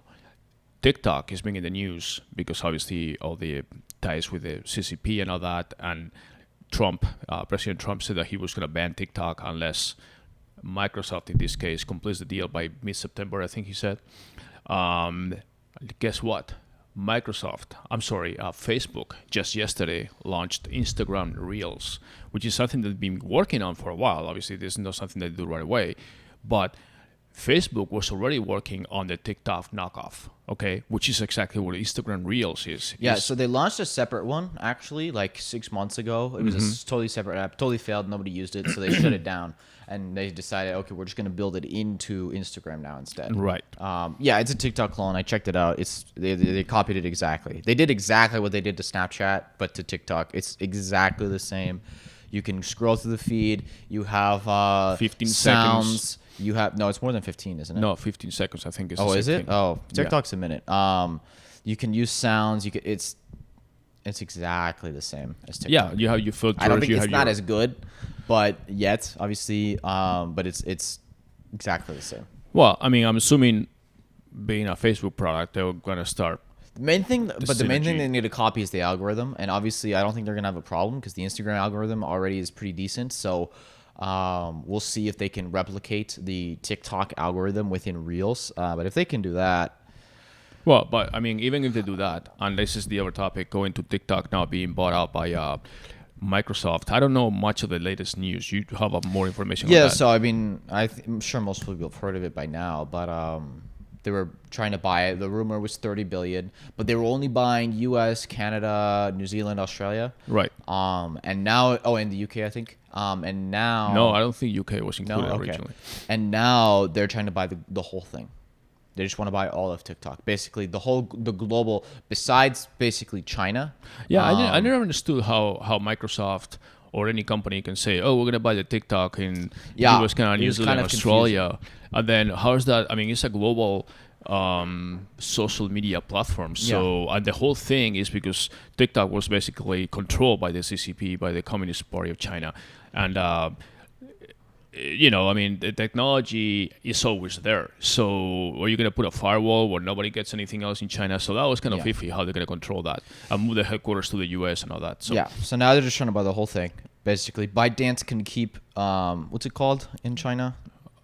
TikTok is being in the news because obviously all the ties with the CCP and all that, and President Trump said that he was going to ban TikTok unless Microsoft, in this case, completes the deal by mid-September, I think he said. Guess what? Facebook just yesterday launched Instagram Reels, which is something they've been working on for a while. Obviously, this is not something they do right away, but Facebook was already working on the TikTok knockoff, okay, which is exactly what Instagram Reels is. Yeah, so they launched a separate one, actually, like 6 months ago. It was a totally separate app, totally failed, nobody used it, so they shut it down. And they decided, okay, we're just going to build it into Instagram now instead. Right. Yeah, it's a TikTok clone. I checked it out. They copied it exactly. They did exactly what they did to Snapchat, but to TikTok. It's exactly the same. You can scroll through the feed. You have 15 sounds. seconds. You have it's more than 15, isn't it? No, 15 seconds, I think. Oh, is it? Thing. Oh, TikTok's a minute. You can use sounds. It's exactly the same as TikTok. Yeah, you have your filters. I don't think it's not as good, but yet obviously, but it's exactly the same. Well, I mean, I'm assuming being a Facebook product, they're gonna start. The main thing synergy. they need to copy is the algorithm, and obviously, I don't think they're gonna have a problem because the Instagram algorithm already is pretty decent. So. We'll see if they can replicate the TikTok algorithm within Reels. But if they can do that, Well, but I mean, even if they do that, and this is the other topic, going to TikTok now being bought out by Microsoft. I don't know much of the latest news. You have more information on that. yeah. So I mean, I'm sure most people have heard of it by now, but they were trying to buy it. The rumor was $30 billion, but they were only buying U.S., Canada, New Zealand, Australia. Right. And now, and the UK, I think. And now. No, I don't think UK was included okay. originally. And now they're trying to buy the whole thing. They just want to buy all of TikTok, basically the global, besides basically China. Yeah, I never understood how Microsoft or any company can say, "Oh, we're gonna buy the TikTok in US, Canada, New Zealand, Australia," and then how is that? I mean, it's a global social media platform. So and the whole thing is because TikTok was basically controlled by the CCP, by the Communist Party of China, and I mean, the technology is always there. So are you going to put a firewall where nobody gets anything else in China? So that was kind of iffy how they're going to control that and move the headquarters to the US and all that. So so now they're just trying to buy the whole thing. Basically, ByteDance can keep what's it called in China?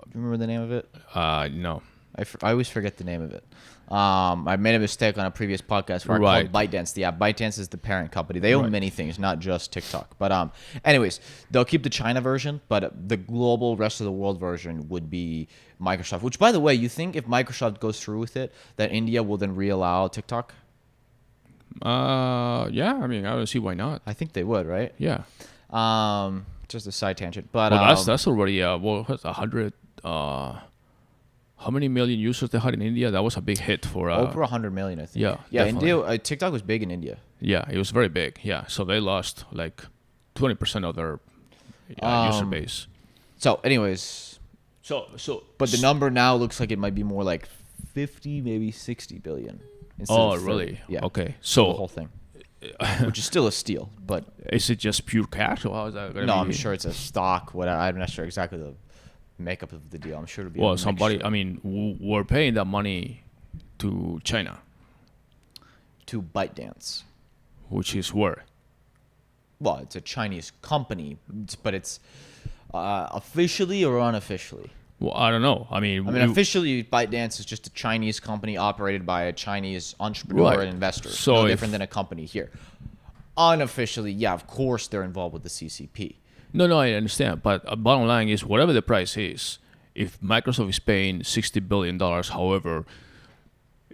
Do you remember the name of it? No. I always forget the name of it. I made a mistake on a previous podcast where I called ByteDance. Yeah, ByteDance is the parent company. They own many things, not just TikTok. But anyways, they'll keep the China version, but the global rest of the world version would be Microsoft. Which, by the way, you think if Microsoft goes through with it, that India will then reallow TikTok? Yeah. I mean, I don't see why not. I think they would, right? Yeah. Just a side tangent, but that's already 100. How many million users they had in India? That was a big hit for over 100 million, I think. Yeah, yeah. definitely. India, TikTok was big in India. Yeah, it was very big. Yeah, so they lost like 20% of their user base. So, anyways, but the number now looks like it might be more like 50, maybe 60 billion. Oh, really? Yeah. Okay, so the whole thing, which is still a steal. But is it just pure cash, or how is that going to be? No, I'm sure it's a stock. I'm not sure exactly the makeup of the deal. I'm sure it'll be. Well, somebody. I mean, we're paying that money to China. To ByteDance. Which is where? Well, it's a Chinese company, but it's officially or unofficially. Well, I don't know. I mean, officially, ByteDance is just a Chinese company operated by a Chinese entrepreneur and investor. So no different than a company here. Unofficially, yeah, of course they're involved with the CCP. No, I understand. But bottom line is, whatever the price is, if Microsoft is paying $60 billion, however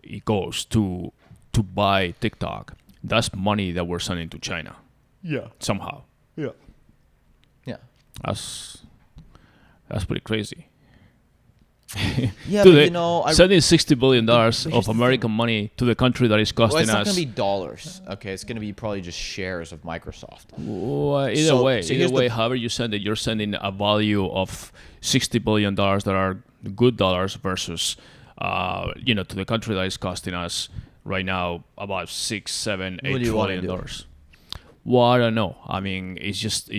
it goes to buy TikTok, that's money that we're sending to China. Yeah. Somehow. Yeah. Yeah. That's pretty crazy. Yeah, but sending $60 billion of American money to the country that is costing us. Well, it's not going to be dollars. Okay, it's going to be probably just shares of Microsoft. Well, either way, however you send it, you're sending a value of $60 billion that are good dollars versus, to the country that is costing us right now about $6, $7, $8 trillion. Well, I don't know. I mean, it's just.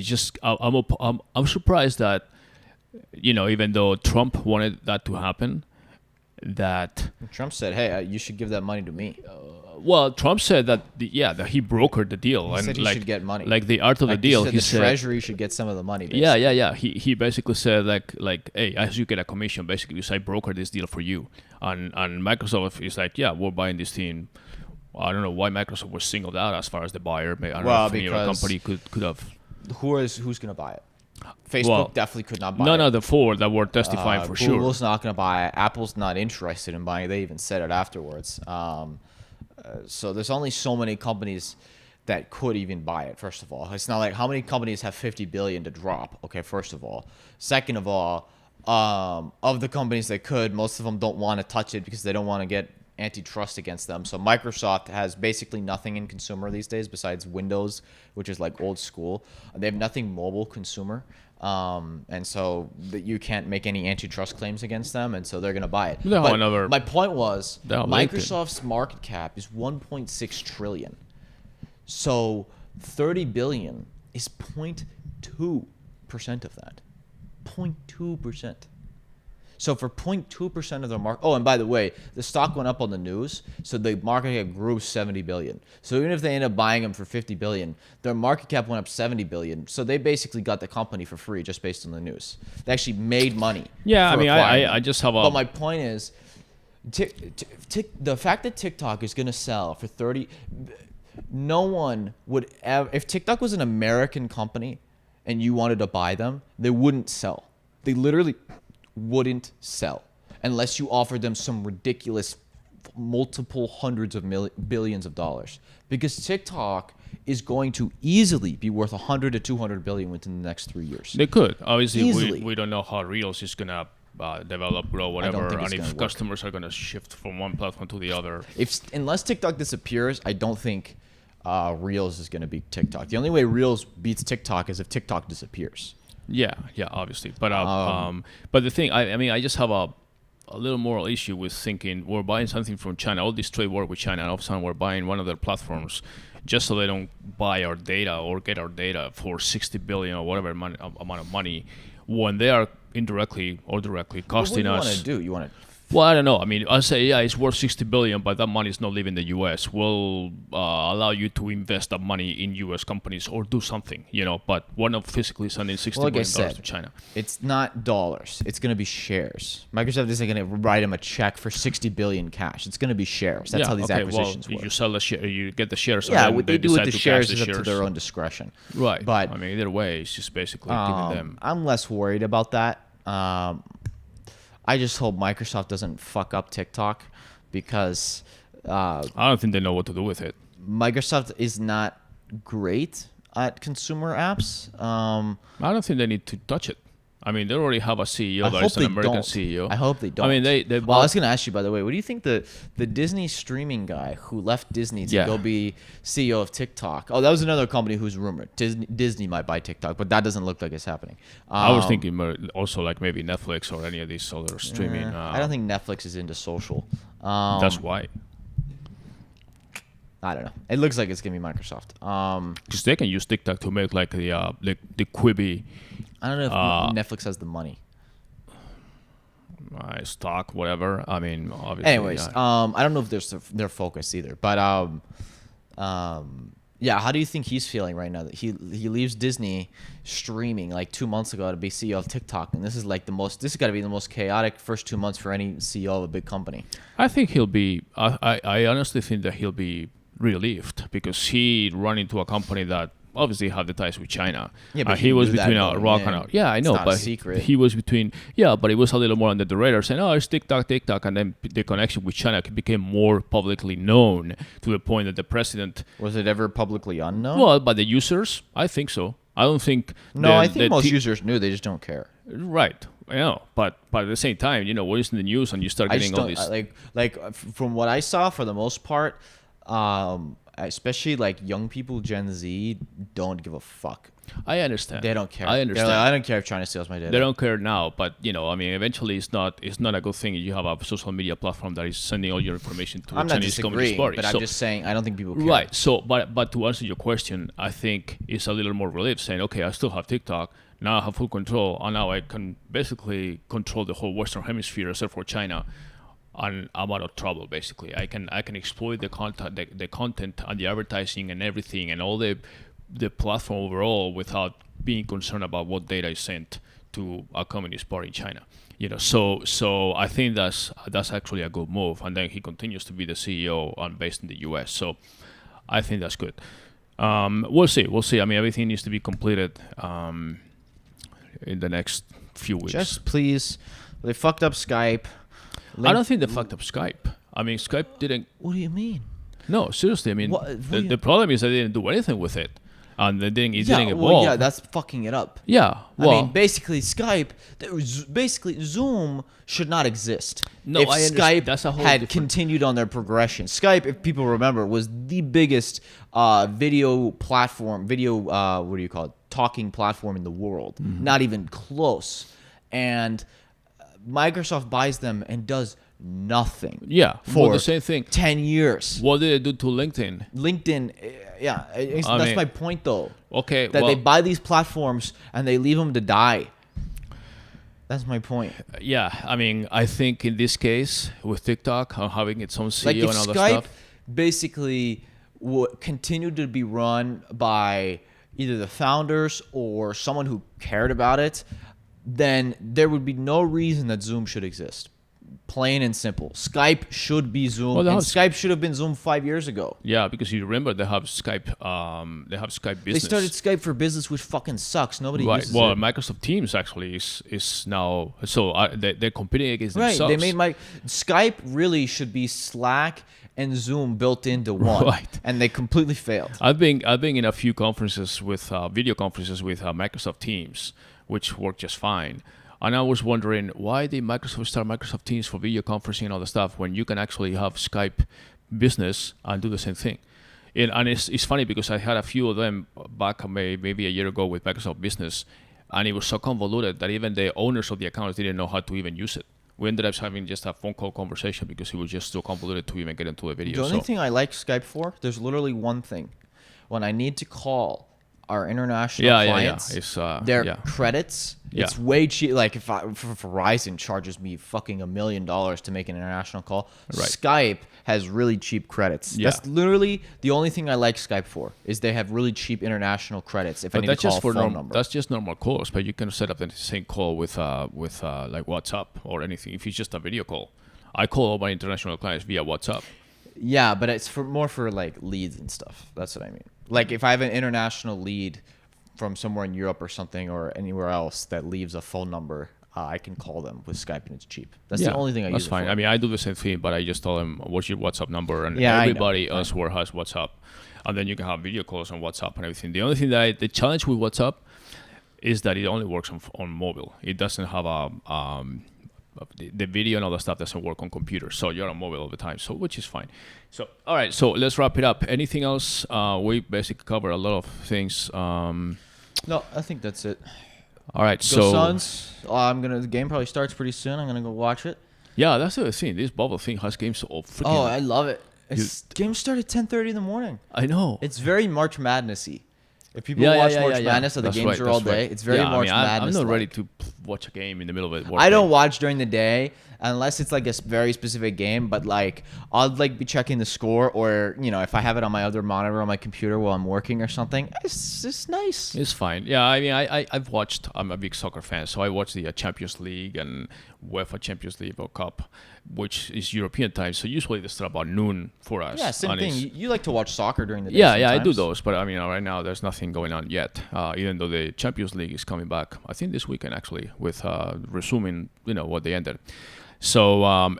I'm surprised that, even though Trump wanted that to happen, that. Trump said, "Hey, you should give that money to me." Well, Trump said that that he brokered the deal, He said he should get money. Like the art of the deal. He said the Treasury should get some of the money. Basically. Yeah. He basically said like, hey, as you get a commission, basically, because I brokered this deal for you, and Microsoft is like, yeah, we're buying this thing. I don't know why Microsoft was singled out as far as the buyer. I don't know if any other company could have. Who's gonna buy it? Facebook definitely could not buy it. None of the four that were testifying for sure. Google's not going to buy it. Apple's not interested in buying it. They even said it afterwards. So there's only so many companies that could even buy it, first of all. It's not like how many companies have 50 billion to drop, okay, first of all. Second of all, of the companies that could, most of them don't want to touch it because they don't want to get antitrust against them. So Microsoft has basically nothing in consumer these days besides Windows, which is like old school. They have nothing mobile consumer. And so you can't make any antitrust claims against them, and so they're going to buy it. My point was Microsoft's market cap is 1.6 trillion. So 30 billion is 0.2% of that. 0.2%. So for 0.2% of their market, and by the way, the stock went up on the news, so the market cap grew 70 billion. So even if they end up buying them for 50 billion, their market cap went up 70 billion. So they basically got the company for free just based on the news. They actually made money. Yeah, I mean, I just have a. But my point is, the fact that TikTok is going to sell for 30, no one would ever. If TikTok was an American company, and you wanted to buy them, they wouldn't sell. They literally wouldn't sell unless you offered them some ridiculous multiple hundreds of billions of dollars, because TikTok is going to easily be worth 100 to 200 billion within the next 3 years. They could. Obviously, we don't know how Reels is going to develop, grow, whatever, and if customers are going to shift from one platform to the other. Unless TikTok disappears, I don't think Reels is going to beat TikTok. The only way Reels beats TikTok is if TikTok disappears. Yeah, obviously. But the thing, I just have a little moral issue with thinking we're buying something from China. All this trade war with China, and all of a sudden we're buying one of their platforms just so they don't buy our data or get our data for 60 billion or whatever amount of money, when they are indirectly or directly costing us. What do you want to do? You want to? Well, I don't know. I mean, I'll say, it's worth 60 billion, but that money is not leaving the U.S. We'll allow you to invest that money in U.S. companies or do something, but we're not physically sending $60 billion to China. It's not dollars. It's going to be shares. Microsoft isn't going to write him a check for 60 billion cash. It's going to be shares. That's how these acquisitions work. You sell the share, you get the shares. Yeah, and what they do with the shares is up to their own discretion. Right. But I mean, either way, it's just basically giving them. I'm less worried about that. I just hope Microsoft doesn't fuck up TikTok, because I don't think they know what to do with it. Microsoft is not great at consumer apps. I don't think they need to touch it. I mean, they already have a CEO that is an American CEO. I hope they don't. I mean, they well, I was going to ask you, by the way, what do you think the Disney streaming guy who left Disney to go be CEO of TikTok? Oh, that was another company who's rumored. Disney might buy TikTok, but that doesn't look like it's happening. I was thinking also like maybe Netflix or any of these other streaming. I don't think Netflix is into social. That's why. I don't know. It looks like it's going to be Microsoft. Because they can use TikTok to make like the Quibi. I don't know if Netflix has the money. Stock, whatever. I mean, obviously. Anyways, I don't know if there's their focus either. But how do you think he's feeling right now that he leaves Disney streaming like 2 months ago to be CEO of TikTok, and this is got to be the most chaotic first 2 months for any CEO of a big company. I think he'll be. I honestly think that he'll be relieved, because he run into a company that obviously have the ties with China. Yeah, but he was between a rock and a... Yeah, I know, but he was between... Yeah, but it was a little more under the radar, saying, it's TikTok, and then the connection with China became more publicly known to the point that the president... Was it ever publicly unknown? Well, by the users, I think so. I don't think... No, I think most users knew, they just don't care. Right. I know, but at the same time, what is in the news, and you start getting all these... Like from what I saw, for the most part... especially like young people, Gen Z, don't give a fuck. I understand. They don't care. I understand. Like, I don't care if China steals my data. They don't care now, but eventually it's not a good thing if you have a social media platform that is sending all your information to the Chinese Communist Party. But I'm just saying I don't think people care. Right. So, but to answer your question, I think it's a little more relief saying, okay, I still have TikTok. Now I have full control, and now I can basically control the whole Western Hemisphere except for China. and I'm out of trouble. Basically, I can exploit the content, the content and the advertising and everything, and all the platform overall without being concerned about what data is sent to a Communist Party in China. So I think that's actually a good move. And then he continues to be the CEO and based in the U.S. So I think that's good. We'll see. I mean, everything needs to be completed in the next few weeks. Just please, they fucked up Skype. I don't think they fucked up Skype. I mean, Skype didn't. What do you mean? No, seriously. I mean, the problem is they didn't do anything with it. And it didn't evolve. Well, yeah, that's fucking it up. Yeah, well, I mean, basically, Zoom should not exist. No, if I understand. Skype That's a whole had different- continued on their progression. Skype, if people remember, was the biggest video platform, what do you call it, talking platform in the world. Mm-hmm. Not even close. And Microsoft buys them and does nothing. Yeah, for the same thing. 10 years. What did they do to LinkedIn? LinkedIn, that's mean- my point, though. Okay, That they buy these platforms and they leave them to die. That's my point. Yeah, I mean, I think in this case with TikTok having its own CEO Like if and all that Skype stuff. basically would continue to be run by either the founders or someone who cared about it, then there would be no reason that Zoom should exist. Plain and simple. Skype should be Zoom, Well, and Skype should have been Zoom 5 years ago. Yeah, because you remember they have Skype. They have Skype They Business. started Skype for Business, which fucking sucks. Nobody Right. uses Well, it. Microsoft Teams actually is now they're competing against Right. themselves. They made Skype really should be Slack and Zoom built into one, Right. and they completely failed. I've been in a few conferences with video conferences with Microsoft Teams, which work just fine. And I was wondering why did Microsoft start Microsoft Teams for video conferencing and all the stuff when you can actually have Skype Business and do the same thing. And it's funny because I had a few of them back maybe a year ago with Microsoft Business, and it was so convoluted that even the owners of the accounts didn't know how to even use it. We ended up having just a phone call conversation because it was just so convoluted to even get into the video. The only thing I like Skype for, there's literally one thing. When I need to call our international clients, It's, their credits, Yeah. it's way cheap. Like if Verizon charges me fucking $1 million to make an international call, Right. Skype has really cheap credits. Yeah. That's literally the only thing I like Skype for, is they have really cheap international credits if I But need that's to call just for a phone number. that's just normal calls. But you can set up the same call with like WhatsApp or anything. If it's just a video call, I call all my international clients via WhatsApp. Yeah, but it's more for like leads and stuff. That's what I mean. Like if I have an international lead from somewhere in Europe or something or anywhere else that leaves a phone number, I can call them with Skype and it's cheap. That's the only thing I use. That's it fine. for. I mean, I do the same thing, but I just tell them what's your WhatsApp number, and Yeah, I know. everybody elsewhere has WhatsApp, and then you can have video calls on WhatsApp and everything. The only thing the challenge with WhatsApp is that it only works on mobile. It doesn't have the video and all the stuff doesn't work on computers, so you're on mobile all the time. So which is fine. So all right, so let's wrap it up. Anything else? We basically covered a lot of things. No, I think that's it. All right, Go so Suns. The game probably starts pretty soon. I'm gonna go watch it. yeah, that's the thing. This bubble thing has games all freaking. Oh, I love it. Games start at 10:30 in the morning. I know. It's very March Madness-y. If people Yeah, watch yeah, March yeah, yeah. Madness, so the That's games right, are all that's day. right. It's very Yeah, March I'm Madness. not ready to watch a game in the middle of it. I don't watch during the day unless it's like a very specific game, but like I'll like be checking the score, or if I have it on my other monitor on my computer while I'm working or something. It's just nice. It's fine. Yeah, I mean, I've watched. I'm a big soccer fan, so I watch the Champions League and UEFA Champions League World Cup, which is European time. So usually they start about noon for us. Yeah, same and thing. it's- You like to watch soccer during the day. Yeah, I do sometimes. those, but I mean, right now there's nothing going on yet. Even though the Champions League is coming back, I think this weekend actually, with resuming, what they ended. So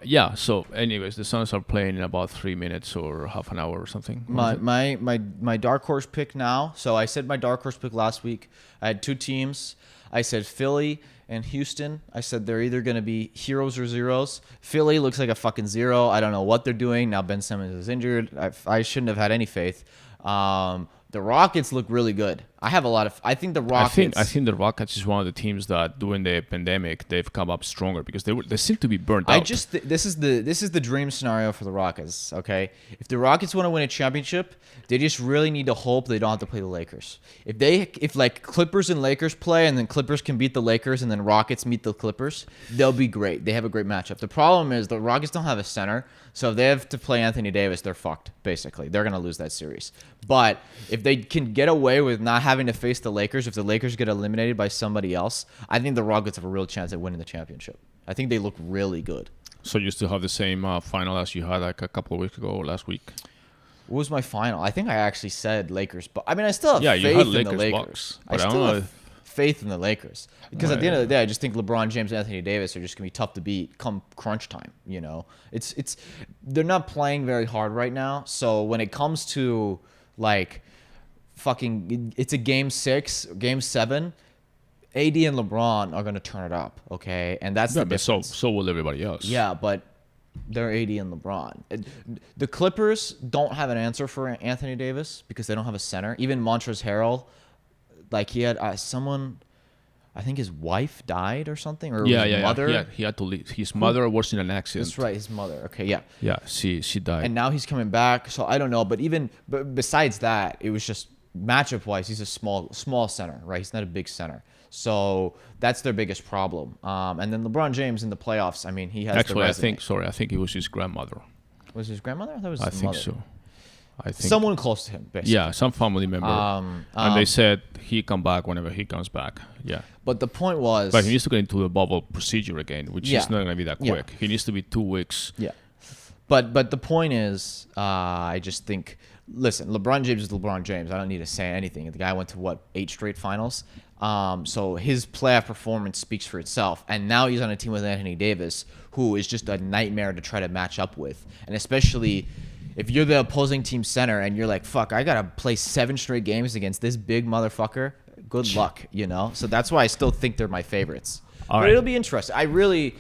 yeah. So anyways, the Suns are playing in about 3 minutes or half an hour or something. My dark horse pick now. So I said my dark horse pick last week. I had two teams. I said Philly and Houston. I said they're either going to be heroes or zeros. Philly looks like a fucking zero. I don't know what they're doing. Now Ben Simmons is injured. I shouldn't have had any faith. The Rockets look really good. I think the Rockets. I think the Rockets is one of the teams that during the pandemic they've come up stronger because they seem to be burnt out. This is the dream scenario for the Rockets. Okay, if the Rockets want to win a championship, they just really need to hope they don't have to play the Lakers. If like Clippers and Lakers play, and then Clippers can beat the Lakers, and then Rockets meet the Clippers, they'll be great. They have a great matchup. The problem is the Rockets don't have a center, so if they have to play Anthony Davis, they're fucked. Basically, they're gonna lose that series. But if they can get away with not having to face the Lakers, if the Lakers get eliminated by somebody else, I think the Rockets have a real chance at winning the championship. I think they look really good. So you still have the same final as you had like a couple of weeks ago or last week? What was my final? I think I actually said Lakers, but I mean, I still have you faith had in the Lakers. Bucks, I still have faith in the Lakers because at the end of the day, I just think LeBron James and Anthony Davis are just gonna be tough to beat come crunch time. You know, it's they're not playing very hard right now. So when it comes to like fucking, it's a game 6, game 7. AD and LeBron are gonna turn it up, okay, and that's the difference. So will everybody else. Yeah, but they're AD and LeBron. The Clippers don't have an answer for Anthony Davis because they don't have a center. Even Montrezl Harrell, like he had someone, I think his wife died or something, or his mother. Yeah, he had to leave. His mother was in an accident. That's right, his mother. Okay, yeah. Yeah, she died. And now he's coming back, so I don't know. But besides that, it was just matchup wise, he's a small center, right? He's not a big center. So that's their biggest problem. And then LeBron James in the playoffs, I mean, he has actually, the I think it was his grandmother. Was his grandmother? That was his think mother. So. I think someone close to him, basically. Yeah, some family member. And they said he come back whenever he comes back. Yeah. But the point was, but he needs to get into the bubble procedure again, which is not going to be that quick. Yeah. He needs to be 2 weeks. Yeah. But the point is, I just think, listen, LeBron James is LeBron James. I don't need to say anything. The guy went to 8 straight finals. So his playoff performance speaks for itself. And now he's on a team with Anthony Davis, who is just a nightmare to try to match up with. And especially if you're the opposing team center and you're like, fuck, I got to play 7 straight games against this big motherfucker. Good luck, you know? So that's why I still think they're my favorites. But it'll be interesting. I really,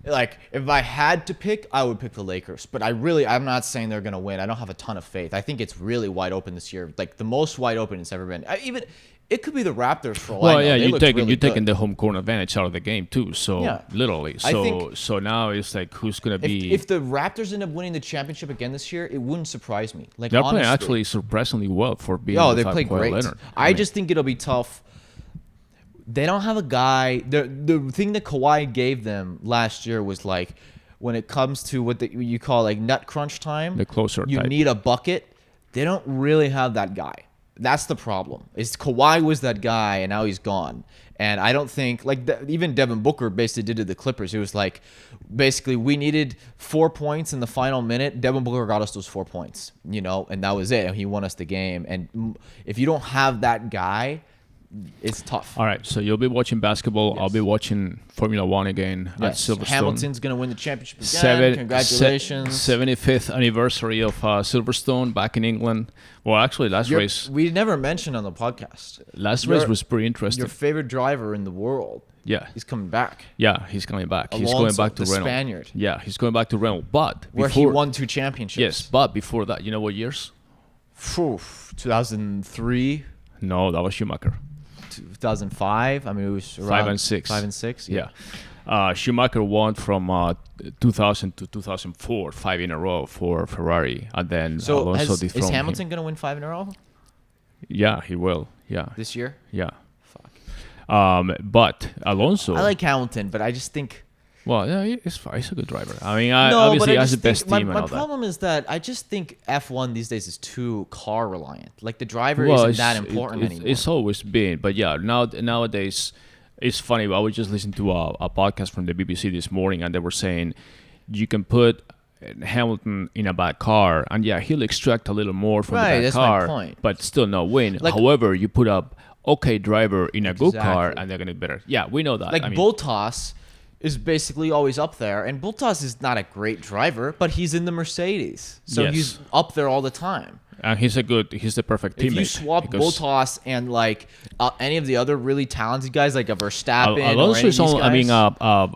like, if I had to pick, I would pick the Lakers. But I'm not saying they're going to win. I don't have a ton of faith. I think it's really wide open this year. Like, the most wide open it's ever been. It could be the Raptors for a while. Well, yeah, you're taking the home court advantage out of the game too. So literally, so now it's like who's gonna be? If the Raptors end up winning the championship again this year, it wouldn't surprise me. Like they're playing actually surprisingly well for being. They play great. Leonard. I just think it'll be tough. They don't have a guy. The thing that Kawhi gave them last year was like, when it comes to what you call like nut crunch time, the closer you type. Need a bucket. They don't really have that guy. That's the problem. Is Kawhi was that guy, and now he's gone. And I don't think, like, even Devin Booker basically did to the Clippers. It was like, basically, we needed 4 points in the final minute. Devin Booker got us those 4 points, you know, and that was it. And he won us the game. And if you don't have that guy, it's tough. All right, so you'll be watching basketball. Yes. I'll be watching Formula One again at Silverstone. Hamilton's going to win the championship again. Congratulations. 75th anniversary of Silverstone back in England. Well, actually, last race... We never mentioned on the podcast. Last race was pretty interesting. Your favorite driver in the world. Yeah. He's coming back. Yeah, he's coming back. Alonso, he's going back to the Renault. Spaniard. Yeah, he's going back to Renault. But where he won 2 championships. Yes, but before that, you know what years? 2003. No, that was Schumacher. 2005. I mean, it was around 5 and 6. 5 and 6. Yeah. Schumacher won from 2000 to 2004, 5 in a row for Ferrari, and then Alonso dethroned him. Is Hamilton going to win 5 in a row? Yeah, he will. Yeah. This year? Yeah. Fuck. But Alonso. I like Hamilton, but I just think. Well, yeah, he's fine. He's a good driver. I mean, obviously he has the best team and all that. My problem is that I just think F1 these days is too car reliant. Like the driver isn't that important anymore. It's always been, but yeah, nowadays it's funny. I was just listening to a podcast from the BBC this morning, and they were saying you can put Hamilton in a bad car, and yeah, he'll extract a little more from the bad car, my point. But still not win. Like, however, you put up okay driver in a good car, and they're gonna be better. Yeah, we know that. Like Bottas is basically always up there, and Bottas is not a great driver, but he's in the Mercedes, so he's up there all the time. And he's the perfect teammate. If you swap Bottas and like any of the other really talented guys, like a Verstappen, Alonso is only, I mean,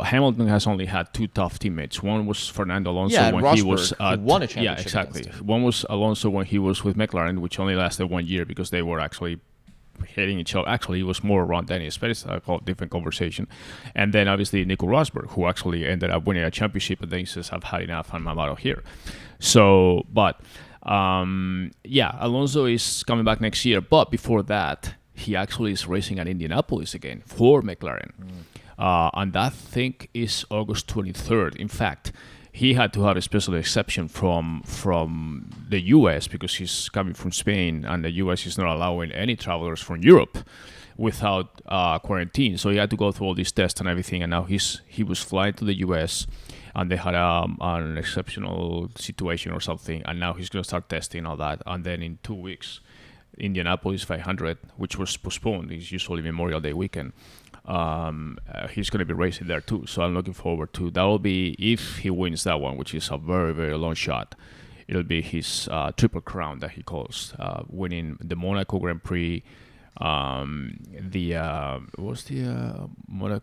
Hamilton has only had 2 tough teammates. One was Fernando Alonso when Rosberg, he was won a championship. Yeah, exactly. One was Alonso when he was with McLaren, which only lasted 1 year because they were actually hitting each other. Actually, it was more around Dennis, but it's a whole different conversation. And then obviously Nico Rosberg, who actually ended up winning a championship, and then he says, "I've had enough, and I'm out of here." So, but Alonso is coming back next year. But before that, he actually is racing at Indianapolis again for McLaren. And that thing is August 23rd. In fact, he had to have a special exception from the U.S. because he's coming from Spain, and the U.S. is not allowing any travelers from Europe without quarantine. So he had to go through all these tests and everything, and now he was flying to the U.S., and they had an exceptional situation or something, and now he's going to start testing all that. And then in 2 weeks, Indianapolis 500, which was postponed, is usually Memorial Day weekend. He's going to be racing there too, so I'm looking forward to that. Will be, if he wins that one, which is a very, very long shot, it'll be his triple crown that he calls, winning the Monaco Grand Prix, Monaco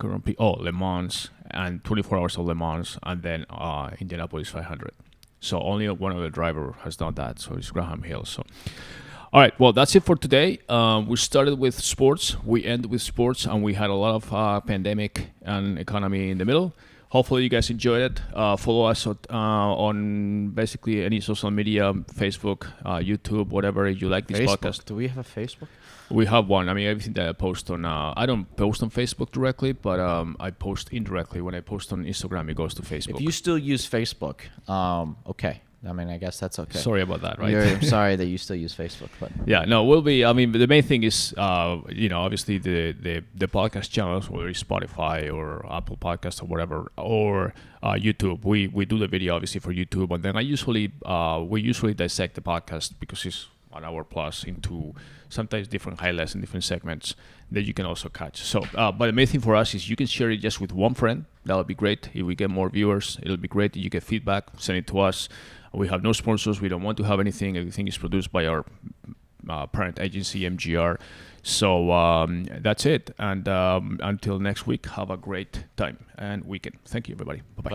Grand Prix? Oh, Le Mans, and 24 Hours of Le Mans, and then Indianapolis 500. So only one other driver has done that, so it's Graham Hill. So. All right, well, that's it for today. We started with sports, we ended with sports, and we had a lot of pandemic and economy in the middle. Hopefully you guys enjoyed it. Follow us on basically any social media, Facebook, YouTube, whatever you like this podcast. Do we have a Facebook? We have one. I mean, everything that I post on, I don't post on Facebook directly, but I post indirectly. When I post on Instagram, it goes to Facebook. If you still use Facebook, okay. I mean, I guess that's okay. Sorry about that, right? I'm sorry that you still use Facebook, but yeah, no, we'll be. I mean, the main thing is, obviously the podcast channels, whether it's Spotify or Apple Podcasts or whatever, or YouTube. We do the video obviously for YouTube, and then we usually dissect the podcast because it's 1 hour plus into sometimes different highlights and different segments that you can also catch. So, but the main thing for us is you can share it just with one friend. That would be great. If we get more viewers, it'll be great. You get feedback, send it to us. We have no sponsors. We don't want to have anything. Everything is produced by our parent agency, MGR. So that's it. And until next week, have a great time and weekend. Thank you, everybody. Bye-bye. Bye.